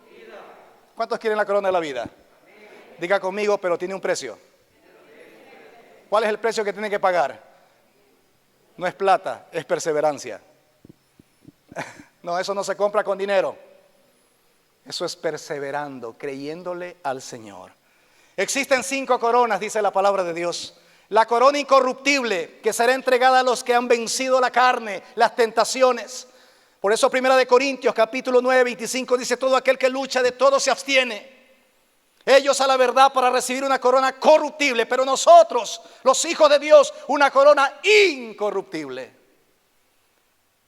vida. ¿Cuántos quieren la corona de la vida? Diga conmigo, pero tiene un precio. ¿Cuál es el precio que tiene que pagar? No es plata, es perseverancia. No, eso no se compra con dinero. Eso es perseverando, creyéndole al Señor. Existen 5 coronas, dice la palabra de Dios. La corona incorruptible, que será entregada a los que han vencido la carne, las tentaciones. Por eso 1 Corintios capítulo 9, 25 dice: todo aquel que lucha, de todo se abstiene. Ellos a la verdad para recibir una corona corruptible, pero nosotros, los hijos de Dios, una corona incorruptible.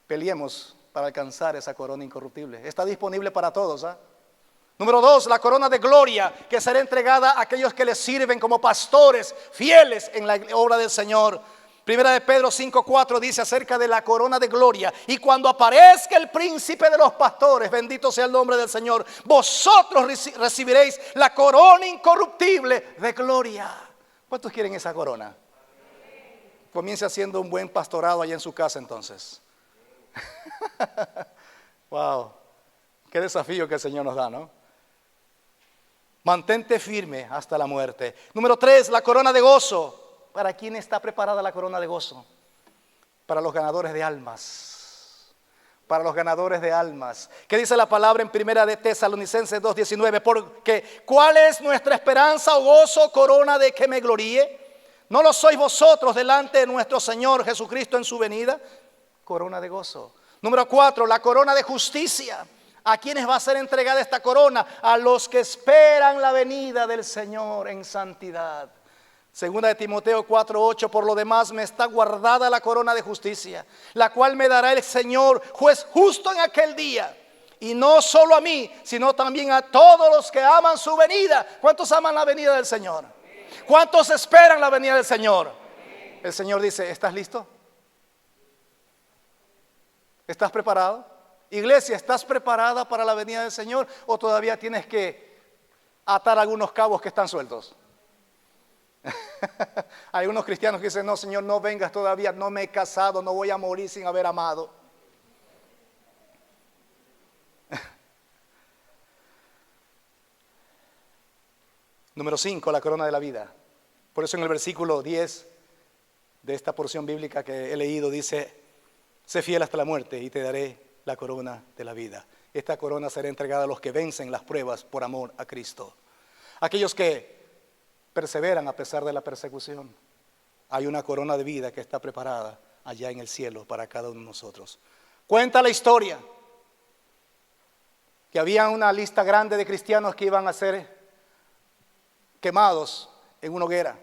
Peleemos para alcanzar esa corona incorruptible. Está disponible para todos. Número 2, la corona de gloria, que será entregada a aquellos que les sirven como pastores fieles en la obra del Señor. Primera de Pedro 5:4 dice acerca de la corona de gloria: y cuando aparezca el príncipe de los pastores, bendito sea el nombre del Señor, vosotros recibiréis la corona incorruptible de gloria. ¿Cuántos quieren esa corona? Comience haciendo un buen pastorado allá en su casa entonces. Wow, qué desafío que el Señor nos da, ¿no? Mantente firme hasta la muerte. Número 3, la corona de gozo. ¿Para quién está preparada la corona de gozo? Para los ganadores de almas. Para los ganadores de almas. ¿Qué dice la palabra en Primera de Tesalonicenses 2:19? Porque ¿cuál es nuestra esperanza o gozo, corona de que me gloríe? ¿No lo sois vosotros delante de nuestro Señor Jesucristo en su venida? Corona de gozo. Número 4, la corona de justicia. ¿A quiénes va a ser entregada esta corona? A los que esperan la venida del Señor en santidad. Segunda de Timoteo 4:8: por lo demás me está guardada la corona de justicia, la cual me dará el Señor, juez justo en aquel día. Y no solo a mí, sino también a todos los que aman su venida. ¿Cuántos aman la venida del Señor? ¿Cuántos esperan la venida del Señor? El Señor dice: ¿estás listo? ¿Estás preparado? Iglesia, ¿estás preparada para la venida del Señor? ¿O todavía tienes que atar algunos cabos que están sueltos? Hay unos cristianos que dicen: no, Señor, no vengas todavía, no me he casado, no voy a morir sin haber amado. Número 5, la corona de la vida. Por eso en el versículo 10 de esta porción bíblica que he leído dice: sé fiel hasta la muerte y te daré la corona de la vida. Esta corona será entregada a los que vencen las pruebas por amor a Cristo. Aquellos que perseveran a pesar de la persecución. Hay una corona de vida que está preparada allá en el cielo para cada uno de nosotros. Cuenta la historia que había una lista grande de cristianos que iban a ser quemados en una hoguera.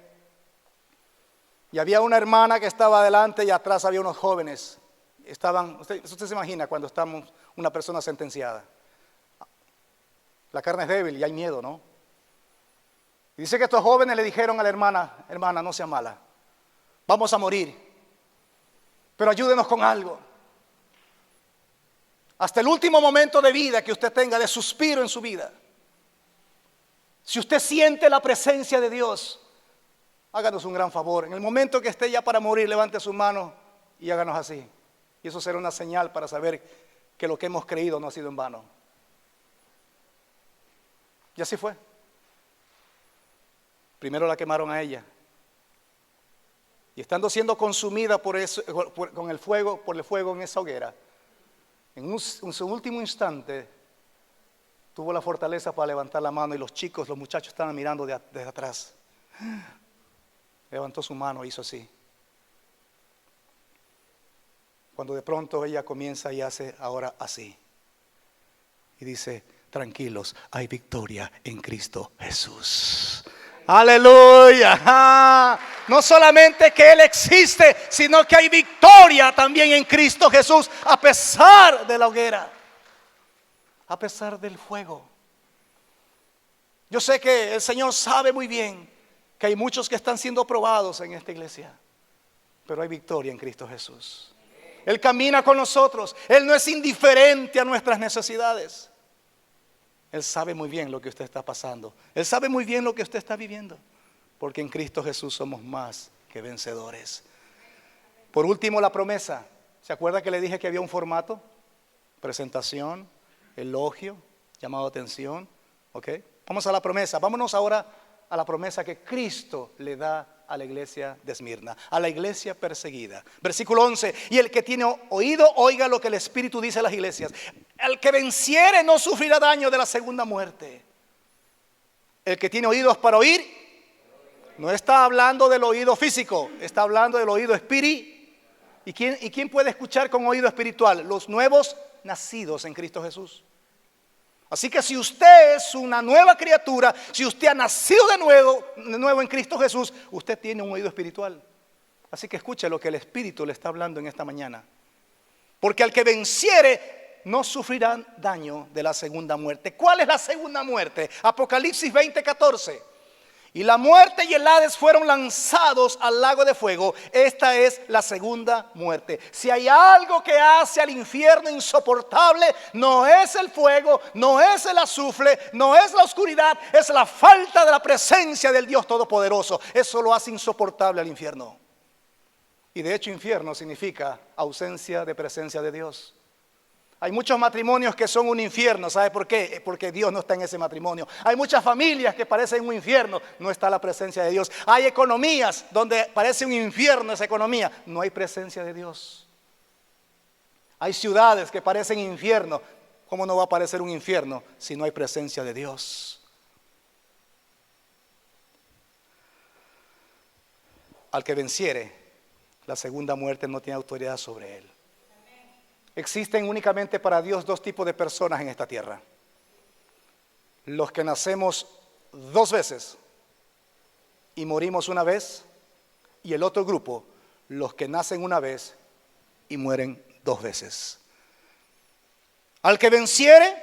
Y había una hermana que estaba adelante y atrás había unos jóvenes. Usted se imagina cuando estamos una persona sentenciada. La carne es débil y hay miedo, ¿no? Y dice que estos jóvenes le dijeron a la hermana: hermana, no sea mala, vamos a morir, pero ayúdenos con algo. Hasta el último momento de vida que usted tenga, de suspiro en su vida, si usted siente la presencia de Dios, háganos un gran favor. En el momento que esté ya para morir, levante su mano y háganos así. Y eso será una señal para saber que lo que hemos creído no ha sido en vano. Y así fue. Primero la quemaron a ella. Y estando siendo consumida por el fuego en esa hoguera, en su último instante tuvo la fortaleza para levantar la mano, y los muchachos estaban mirando desde atrás. Levantó su mano e hizo así. Cuando de pronto ella comienza y hace ahora así. Y dice: tranquilos, hay victoria en Cristo Jesús. Aleluya. No solamente que Él existe, sino que hay victoria también en Cristo Jesús, a pesar de la hoguera, a pesar del fuego. Yo sé que el Señor sabe muy bien que hay muchos que están siendo probados en esta iglesia, pero hay victoria en Cristo Jesús. Él camina con nosotros. Él no es indiferente a nuestras necesidades. Él sabe muy bien lo que usted está pasando. Él sabe muy bien lo que usted está viviendo, porque en Cristo Jesús somos más que vencedores. Por último, la promesa. ¿Se acuerda que le dije que había un formato? Presentación, elogio, llamado de atención. ¿Ok? Vamos a la promesa. Vámonos ahora a la promesa que Cristo le da a la iglesia de Esmirna, a la iglesia perseguida. Versículo 11. Y el que tiene oído, oiga lo que el Espíritu dice a las iglesias. El que venciere no sufrirá daño de la segunda muerte. El que tiene oídos para oír, no está hablando del oído físico, está hablando del oído espiritual. ¿Y quién puede escuchar con oído espiritual? Los nuevos nacidos en Cristo Jesús. Así que si usted es una nueva criatura, si usted ha nacido de nuevo en Cristo Jesús, usted tiene un oído espiritual. Así que escuche lo que el Espíritu le está hablando en esta mañana. Porque al que venciere no sufrirá daño de la segunda muerte. ¿Cuál es la segunda muerte? Apocalipsis 20:14. Y la muerte y el Hades fueron lanzados al lago de fuego. Esta es la segunda muerte. Si hay algo que hace al infierno insoportable, no es el fuego, no es el azufre, no es la oscuridad, es la falta de la presencia del Dios Todopoderoso. Eso lo hace insoportable al infierno. Y de hecho, infierno significa ausencia de presencia de Dios. Hay muchos matrimonios que son un infierno. ¿Sabe por qué? Porque Dios no está en ese matrimonio. Hay muchas familias que parecen un infierno. No está la presencia de Dios. Hay economías donde parece un infierno esa economía. No hay presencia de Dios. Hay ciudades que parecen infierno. ¿Cómo no va a parecer un infierno si no hay presencia de Dios? Al que venciere, la segunda muerte no tiene autoridad sobre él. Existen únicamente para Dios dos tipos de personas en esta tierra. Los que nacemos dos veces y morimos una vez, y el otro grupo, los que nacen una vez y mueren dos veces. Al que venciere,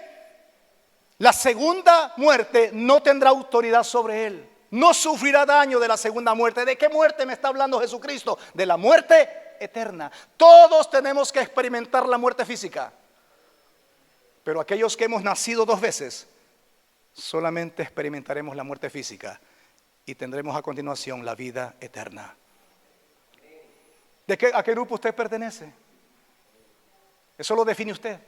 la segunda muerte no tendrá autoridad sobre él. No sufrirá daño de la segunda muerte. ¿De qué muerte me está hablando Jesucristo? De la muerte eterna. Todos tenemos que experimentar la muerte física, pero aquellos que hemos nacido dos veces solamente experimentaremos la muerte física y tendremos a continuación la vida eterna. ¿A qué grupo usted pertenece? Eso lo define usted,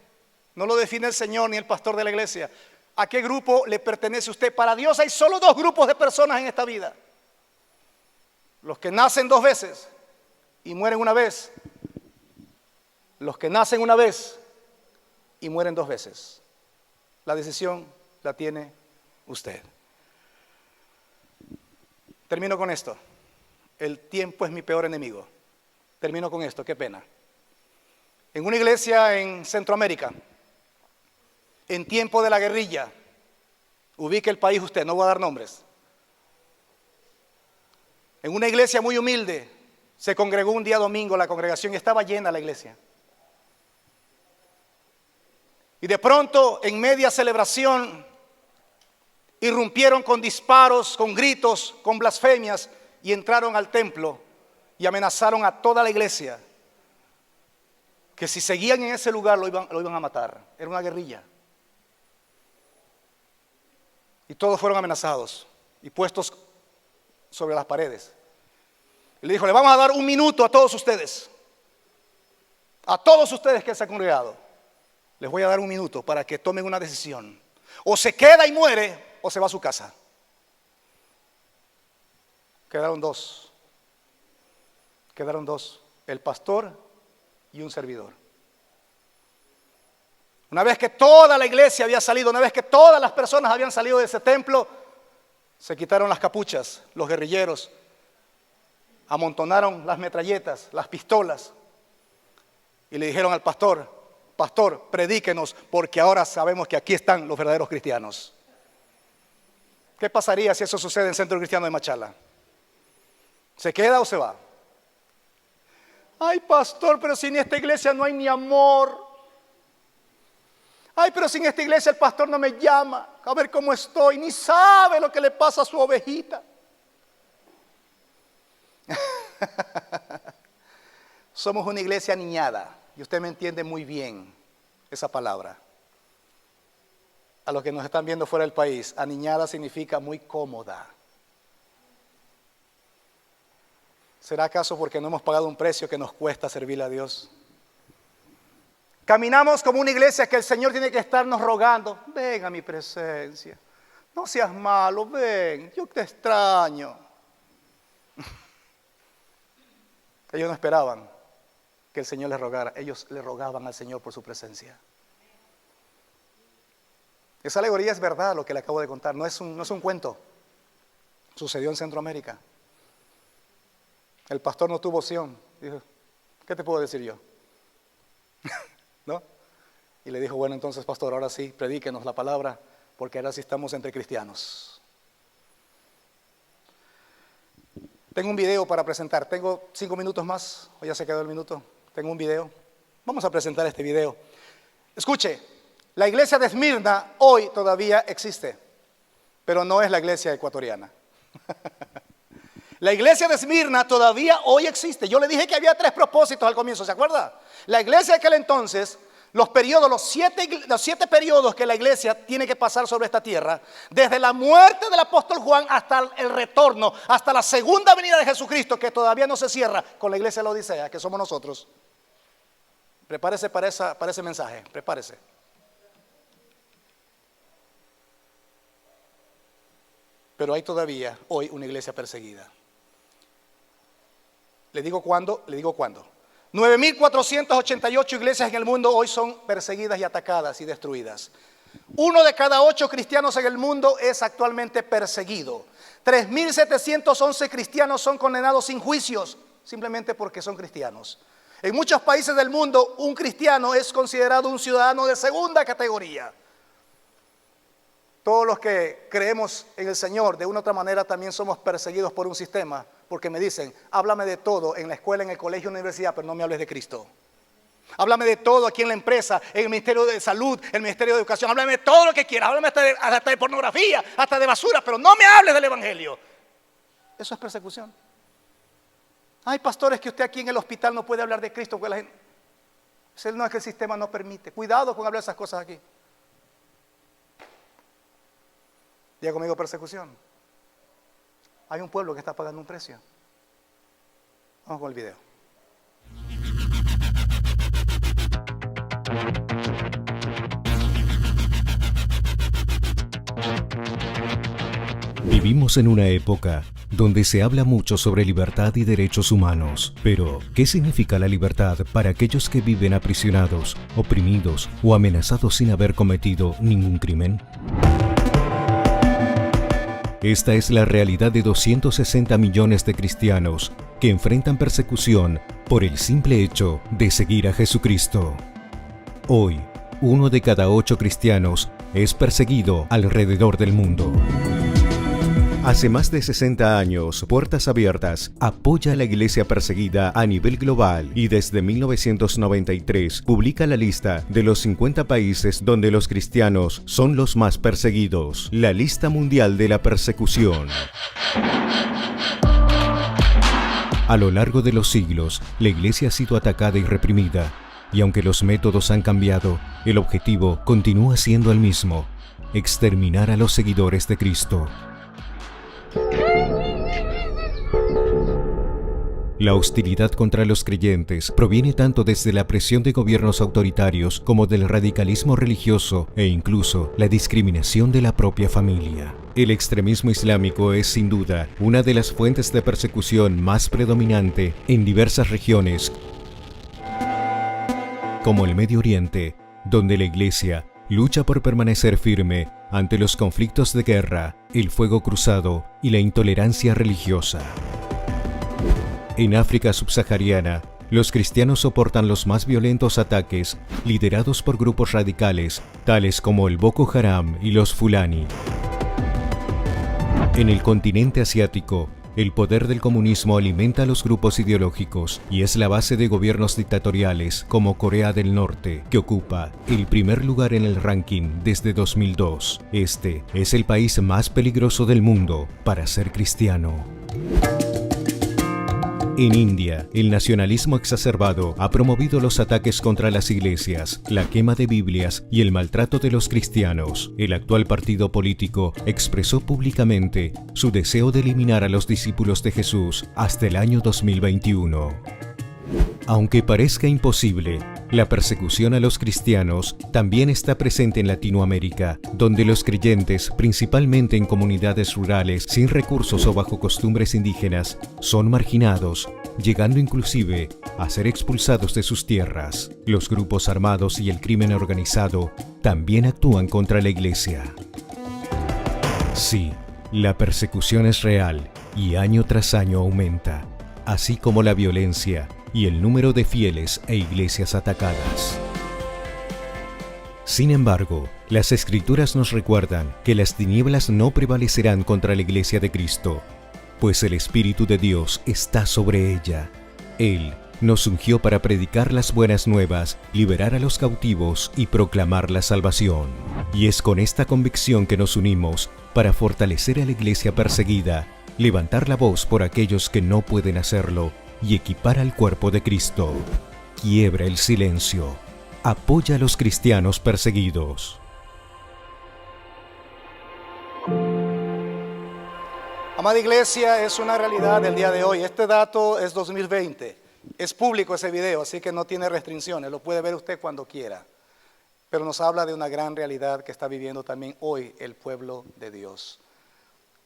no lo define el Señor ni el pastor de la iglesia. ¿A qué grupo le pertenece usted? Para Dios hay solo dos grupos de personas en esta vida: los que nacen dos veces y mueren una vez, los que nacen una vez y mueren dos veces. La decisión la tiene usted. Termino con esto. El tiempo es mi peor enemigo. Termino con esto, qué pena. En una iglesia en Centroamérica, en tiempo de la guerrilla, ubique el país usted, no voy a dar nombres. En una iglesia muy humilde, se congregó un día domingo la congregación y estaba llena la iglesia. Y de pronto, en media celebración, irrumpieron con disparos, con gritos, con blasfemias y entraron al templo y amenazaron a toda la iglesia que si seguían en ese lugar lo iban a matar. Era una guerrilla. Y todos fueron amenazados y puestos sobre las paredes. Y le dijo: le vamos a dar un minuto a todos ustedes que se han congregado. Les voy a dar un minuto para que tomen una decisión. O se queda y muere, o se va a su casa. Quedaron dos, el pastor y un servidor. Una vez que toda la iglesia había salido, una vez que todas las personas habían salido de ese templo, se quitaron las capuchas, los guerrilleros, amontonaron las metralletas, las pistolas, y le dijeron al pastor: pastor, predíquenos, porque ahora sabemos que aquí están los verdaderos cristianos. ¿Qué pasaría si eso sucede en el Centro Cristiano de Machala? ¿Se queda o se va? Ay, pastor, pero si en esta iglesia no hay ni amor. Ay, pero si en esta iglesia el pastor no me llama a ver cómo estoy, ni sabe lo que le pasa a su ovejita. Somos una iglesia aniñada, y usted me entiende muy bien esa palabra. A los que nos están viendo fuera del país, aniñada significa muy cómoda. ¿Será acaso porque no hemos pagado un precio que nos cuesta servirle a Dios? Caminamos como una iglesia que el Señor tiene que estarnos rogando. Ven a mi presencia. No seas malo, ven. Yo te extraño. Ellos no esperaban que el Señor les rogara. Ellos le rogaban al Señor por su presencia. Esa alegoría es verdad, lo que le acabo de contar. No es un cuento. Sucedió en Centroamérica. El pastor no tuvo opción. Dijo, ¿qué te puedo decir yo? ¿No? Y le dijo, bueno, entonces, pastor, ahora sí, predíquenos la palabra, porque ahora sí estamos entre cristianos. Tengo un video para presentar. Tengo 5 minutos más, o ya se quedó el minuto. Tengo un video. Vamos a presentar este video. Escuche, la iglesia de Esmirna hoy todavía existe, pero no es la iglesia ecuatoriana. La iglesia de Esmirna todavía hoy existe. Yo le dije que había 3 propósitos al comienzo, ¿se acuerda? La iglesia de aquel entonces, los 7 periodos que la iglesia tiene que pasar sobre esta tierra, desde la muerte del apóstol Juan hasta el retorno, hasta la segunda venida de Jesucristo, que todavía no se cierra con la iglesia de la Odisea, que somos nosotros. Prepárese para ese mensaje, prepárese. Pero hay todavía hoy una iglesia perseguida. ¿Le digo cuándo? Le digo cuándo. 9.488 iglesias en el mundo hoy son perseguidas y atacadas y destruidas. 1 de cada 8 cristianos en el mundo es actualmente perseguido. 3.711 cristianos son condenados sin juicios, simplemente porque son cristianos. En muchos países del mundo, un cristiano es considerado un ciudadano de segunda categoría. Todos los que creemos en el Señor, de una u otra manera, también somos perseguidos por un sistema, porque me dicen, háblame de todo en la escuela, en el colegio, en la universidad, pero no me hables de Cristo. Háblame de todo aquí en la empresa, en el Ministerio de Salud, en el Ministerio de Educación, háblame de todo lo que quieras, háblame hasta de pornografía, hasta de basura, pero no me hables del Evangelio. Eso es persecución. Hay pastores que usted aquí en el hospital no puede hablar de Cristo, porque la gente, no es que el sistema no permite. Cuidado con hablar esas cosas aquí. Diga conmigo, persecución. Hay un pueblo que está pagando un precio. Vamos con el video. Vivimos en una época donde se habla mucho sobre libertad y derechos humanos. Pero, ¿qué significa la libertad para aquellos que viven aprisionados, oprimidos o amenazados sin haber cometido ningún crimen? Esta es la realidad de 260 millones de cristianos que enfrentan persecución por el simple hecho de seguir a Jesucristo. Hoy, 1 de cada 8 cristianos es perseguido alrededor del mundo. Hace más de 60 años, Puertas Abiertas apoya a la iglesia perseguida a nivel global y desde 1993 publica la lista de los 50 países donde los cristianos son los más perseguidos, la lista mundial de la persecución. A lo largo de los siglos, la iglesia ha sido atacada y reprimida, y aunque los métodos han cambiado, el objetivo continúa siendo el mismo: exterminar a los seguidores de Cristo. La hostilidad contra los creyentes proviene tanto desde la presión de gobiernos autoritarios como del radicalismo religioso e incluso la discriminación de la propia familia. El extremismo islámico es sin duda una de las fuentes de persecución más predominante en diversas regiones, como el Medio Oriente, donde la Iglesia lucha por permanecer firme ante los conflictos de guerra, el fuego cruzado y la intolerancia religiosa. En África subsahariana, los cristianos soportan los más violentos ataques liderados por grupos radicales, tales como el Boko Haram y los Fulani. En el continente asiático, El poder del comunismo alimenta a los grupos ideológicos y es la base de gobiernos dictatoriales como Corea del Norte, que ocupa el primer lugar en el ranking desde 2002. Este es el país más peligroso del mundo para ser cristiano. En India, el nacionalismo exacerbado ha promovido los ataques contra las iglesias, la quema de Biblias y el maltrato de los cristianos. El actual partido político expresó públicamente su deseo de eliminar a los discípulos de Jesús hasta el año 2021. Aunque parezca imposible, la persecución a los cristianos también está presente en Latinoamérica, donde los creyentes, principalmente en comunidades rurales sin recursos o bajo costumbres indígenas, son marginados, llegando inclusive a ser expulsados de sus tierras. Los grupos armados y el crimen organizado también actúan contra la iglesia. Sí, la persecución es real y año tras año aumenta, así como la violencia y el número de fieles e iglesias atacadas. Sin embargo, las Escrituras nos recuerdan que las tinieblas no prevalecerán contra la iglesia de Cristo, pues el Espíritu de Dios está sobre ella. Él nos ungió para predicar las buenas nuevas, liberar a los cautivos y proclamar la salvación. Y es con esta convicción que nos unimos para fortalecer a la iglesia perseguida, levantar la voz por aquellos que no pueden hacerlo y equipar al cuerpo de Cristo. Quiebra el silencio. Apoya a los cristianos perseguidos. Amada iglesia, es una realidad del día de hoy. Este dato es 2020. Es público ese video, así que no tiene restricciones. Lo puede ver usted cuando quiera. Pero nos habla de una gran realidad que está viviendo también hoy el pueblo de Dios.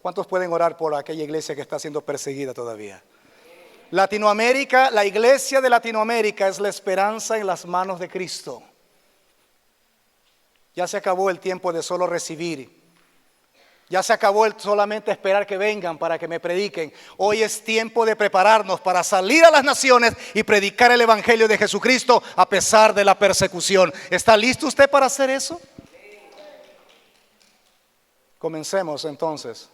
¿Cuántos pueden orar por aquella iglesia que está siendo perseguida todavía? Latinoamérica, la iglesia de Latinoamérica es la esperanza en las manos de Cristo. Ya se acabó el tiempo de solo recibir. Ya se acabó el solamente esperar que vengan para que me prediquen. Hoy es tiempo de prepararnos para salir a las naciones y predicar el evangelio de Jesucristo a pesar de la persecución. ¿Está listo usted para hacer eso? Comencemos entonces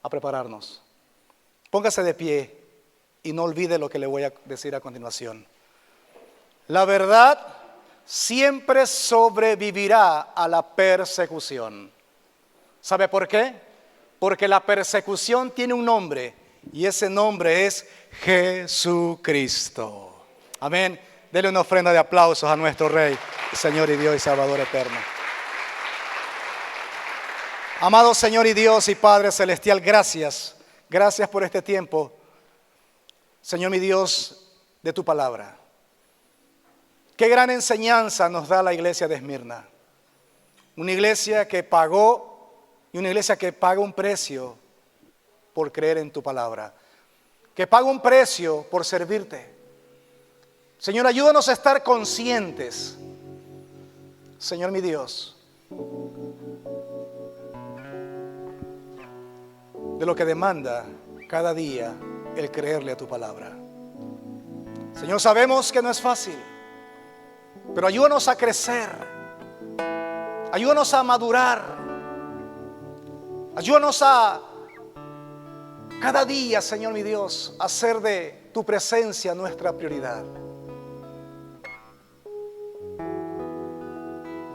a prepararnos. Póngase de pie y no olvide lo que le voy a decir a continuación. La verdad siempre sobrevivirá a la persecución. ¿Sabe por qué? Porque la persecución tiene un nombre y ese nombre es Jesucristo. Amén. Dele una ofrenda de aplausos a nuestro Rey, Señor y Dios y Salvador eterno. Amado Señor y Dios y Padre Celestial, gracias. Gracias por este tiempo, Señor mi Dios, de tu palabra. Qué gran enseñanza nos da la iglesia de Esmirna. Una iglesia que pagó y una iglesia que paga un precio por creer en tu palabra. Que paga un precio por servirte. Señor, ayúdanos a estar conscientes, Señor mi Dios, de lo que demanda cada día el creerle a tu palabra. Señor, sabemos que no es fácil, pero ayúdanos a crecer, ayúdanos a madurar, ayúdanos a cada día, Señor mi Dios, hacer de tu presencia nuestra prioridad.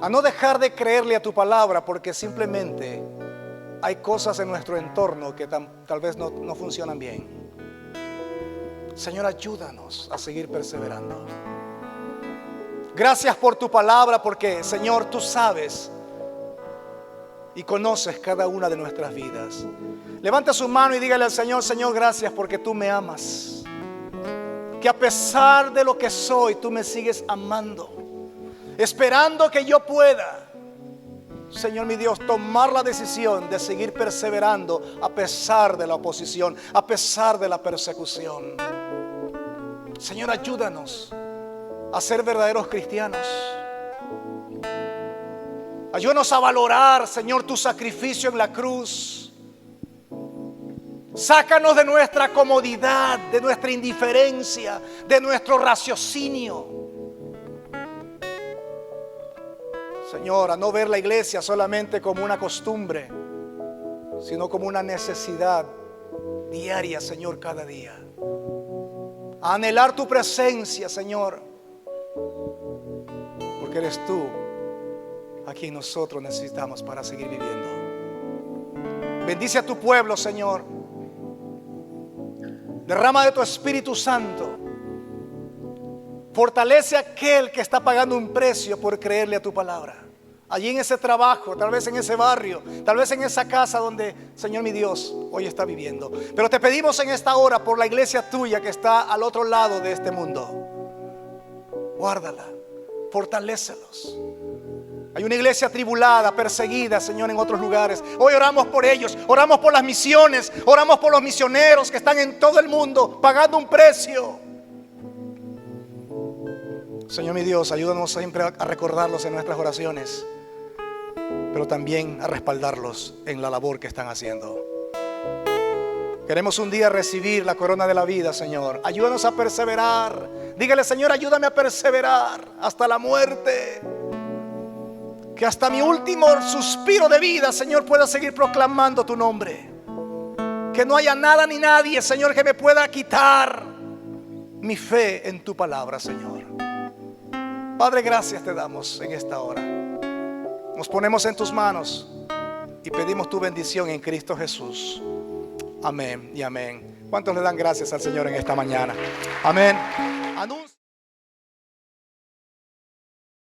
A no dejar de creerle a tu palabra porque simplemente hay cosas en nuestro entorno que tal vez no funcionan bien. Señor, ayúdanos a seguir perseverando. Gracias por tu palabra porque, Señor, tú sabes y conoces cada una de nuestras vidas. Levanta su mano y dígale al Señor: Señor, gracias porque tú me amas. Que a pesar de lo que soy, tú me sigues amando, esperando que yo pueda, Señor mi Dios, tomar la decisión de seguir perseverando a pesar de la oposición, a pesar de la persecución. Señor, ayúdanos a ser verdaderos cristianos. Ayúdanos a valorar, Señor, tu sacrificio en la cruz. Sácanos de nuestra comodidad, de nuestra indiferencia, de nuestro raciocinio. Señor, a no ver la iglesia solamente como una costumbre, sino como una necesidad diaria, Señor, cada día. A anhelar tu presencia, Señor, porque eres tú a quien nosotros necesitamos para seguir viviendo. Bendice a tu pueblo, Señor. Derrama de tu Espíritu Santo. Fortalece a aquel que está pagando un precio por creerle a tu palabra. Allí en ese trabajo, tal vez en ese barrio, tal vez en esa casa donde, Señor mi Dios, hoy está viviendo. Pero te pedimos en esta hora por la iglesia tuya que está al otro lado de este mundo. Guárdala, fortalécelos. Hay una iglesia atribulada, perseguida, Señor, en otros lugares. Hoy oramos por ellos, oramos por las misiones, oramos por los misioneros que están en todo el mundo pagando un precio. Señor mi Dios, ayúdanos siempre a recordarlos en nuestras oraciones, pero también a respaldarlos en la labor que están haciendo. Queremos un día recibir la corona de la vida, Señor. Ayúdanos a perseverar. Dígale, Señor, ayúdame a perseverar hasta la muerte. Que hasta mi último suspiro de vida, Señor, pueda seguir proclamando tu nombre. Que no haya nada ni nadie, Señor, que me pueda quitar mi fe en tu palabra, Señor. Padre, gracias te damos en esta hora. Nos ponemos en tus manos y pedimos tu bendición en Cristo Jesús. Amén y amén. ¿Cuántos le dan gracias al Señor en esta mañana? Amén.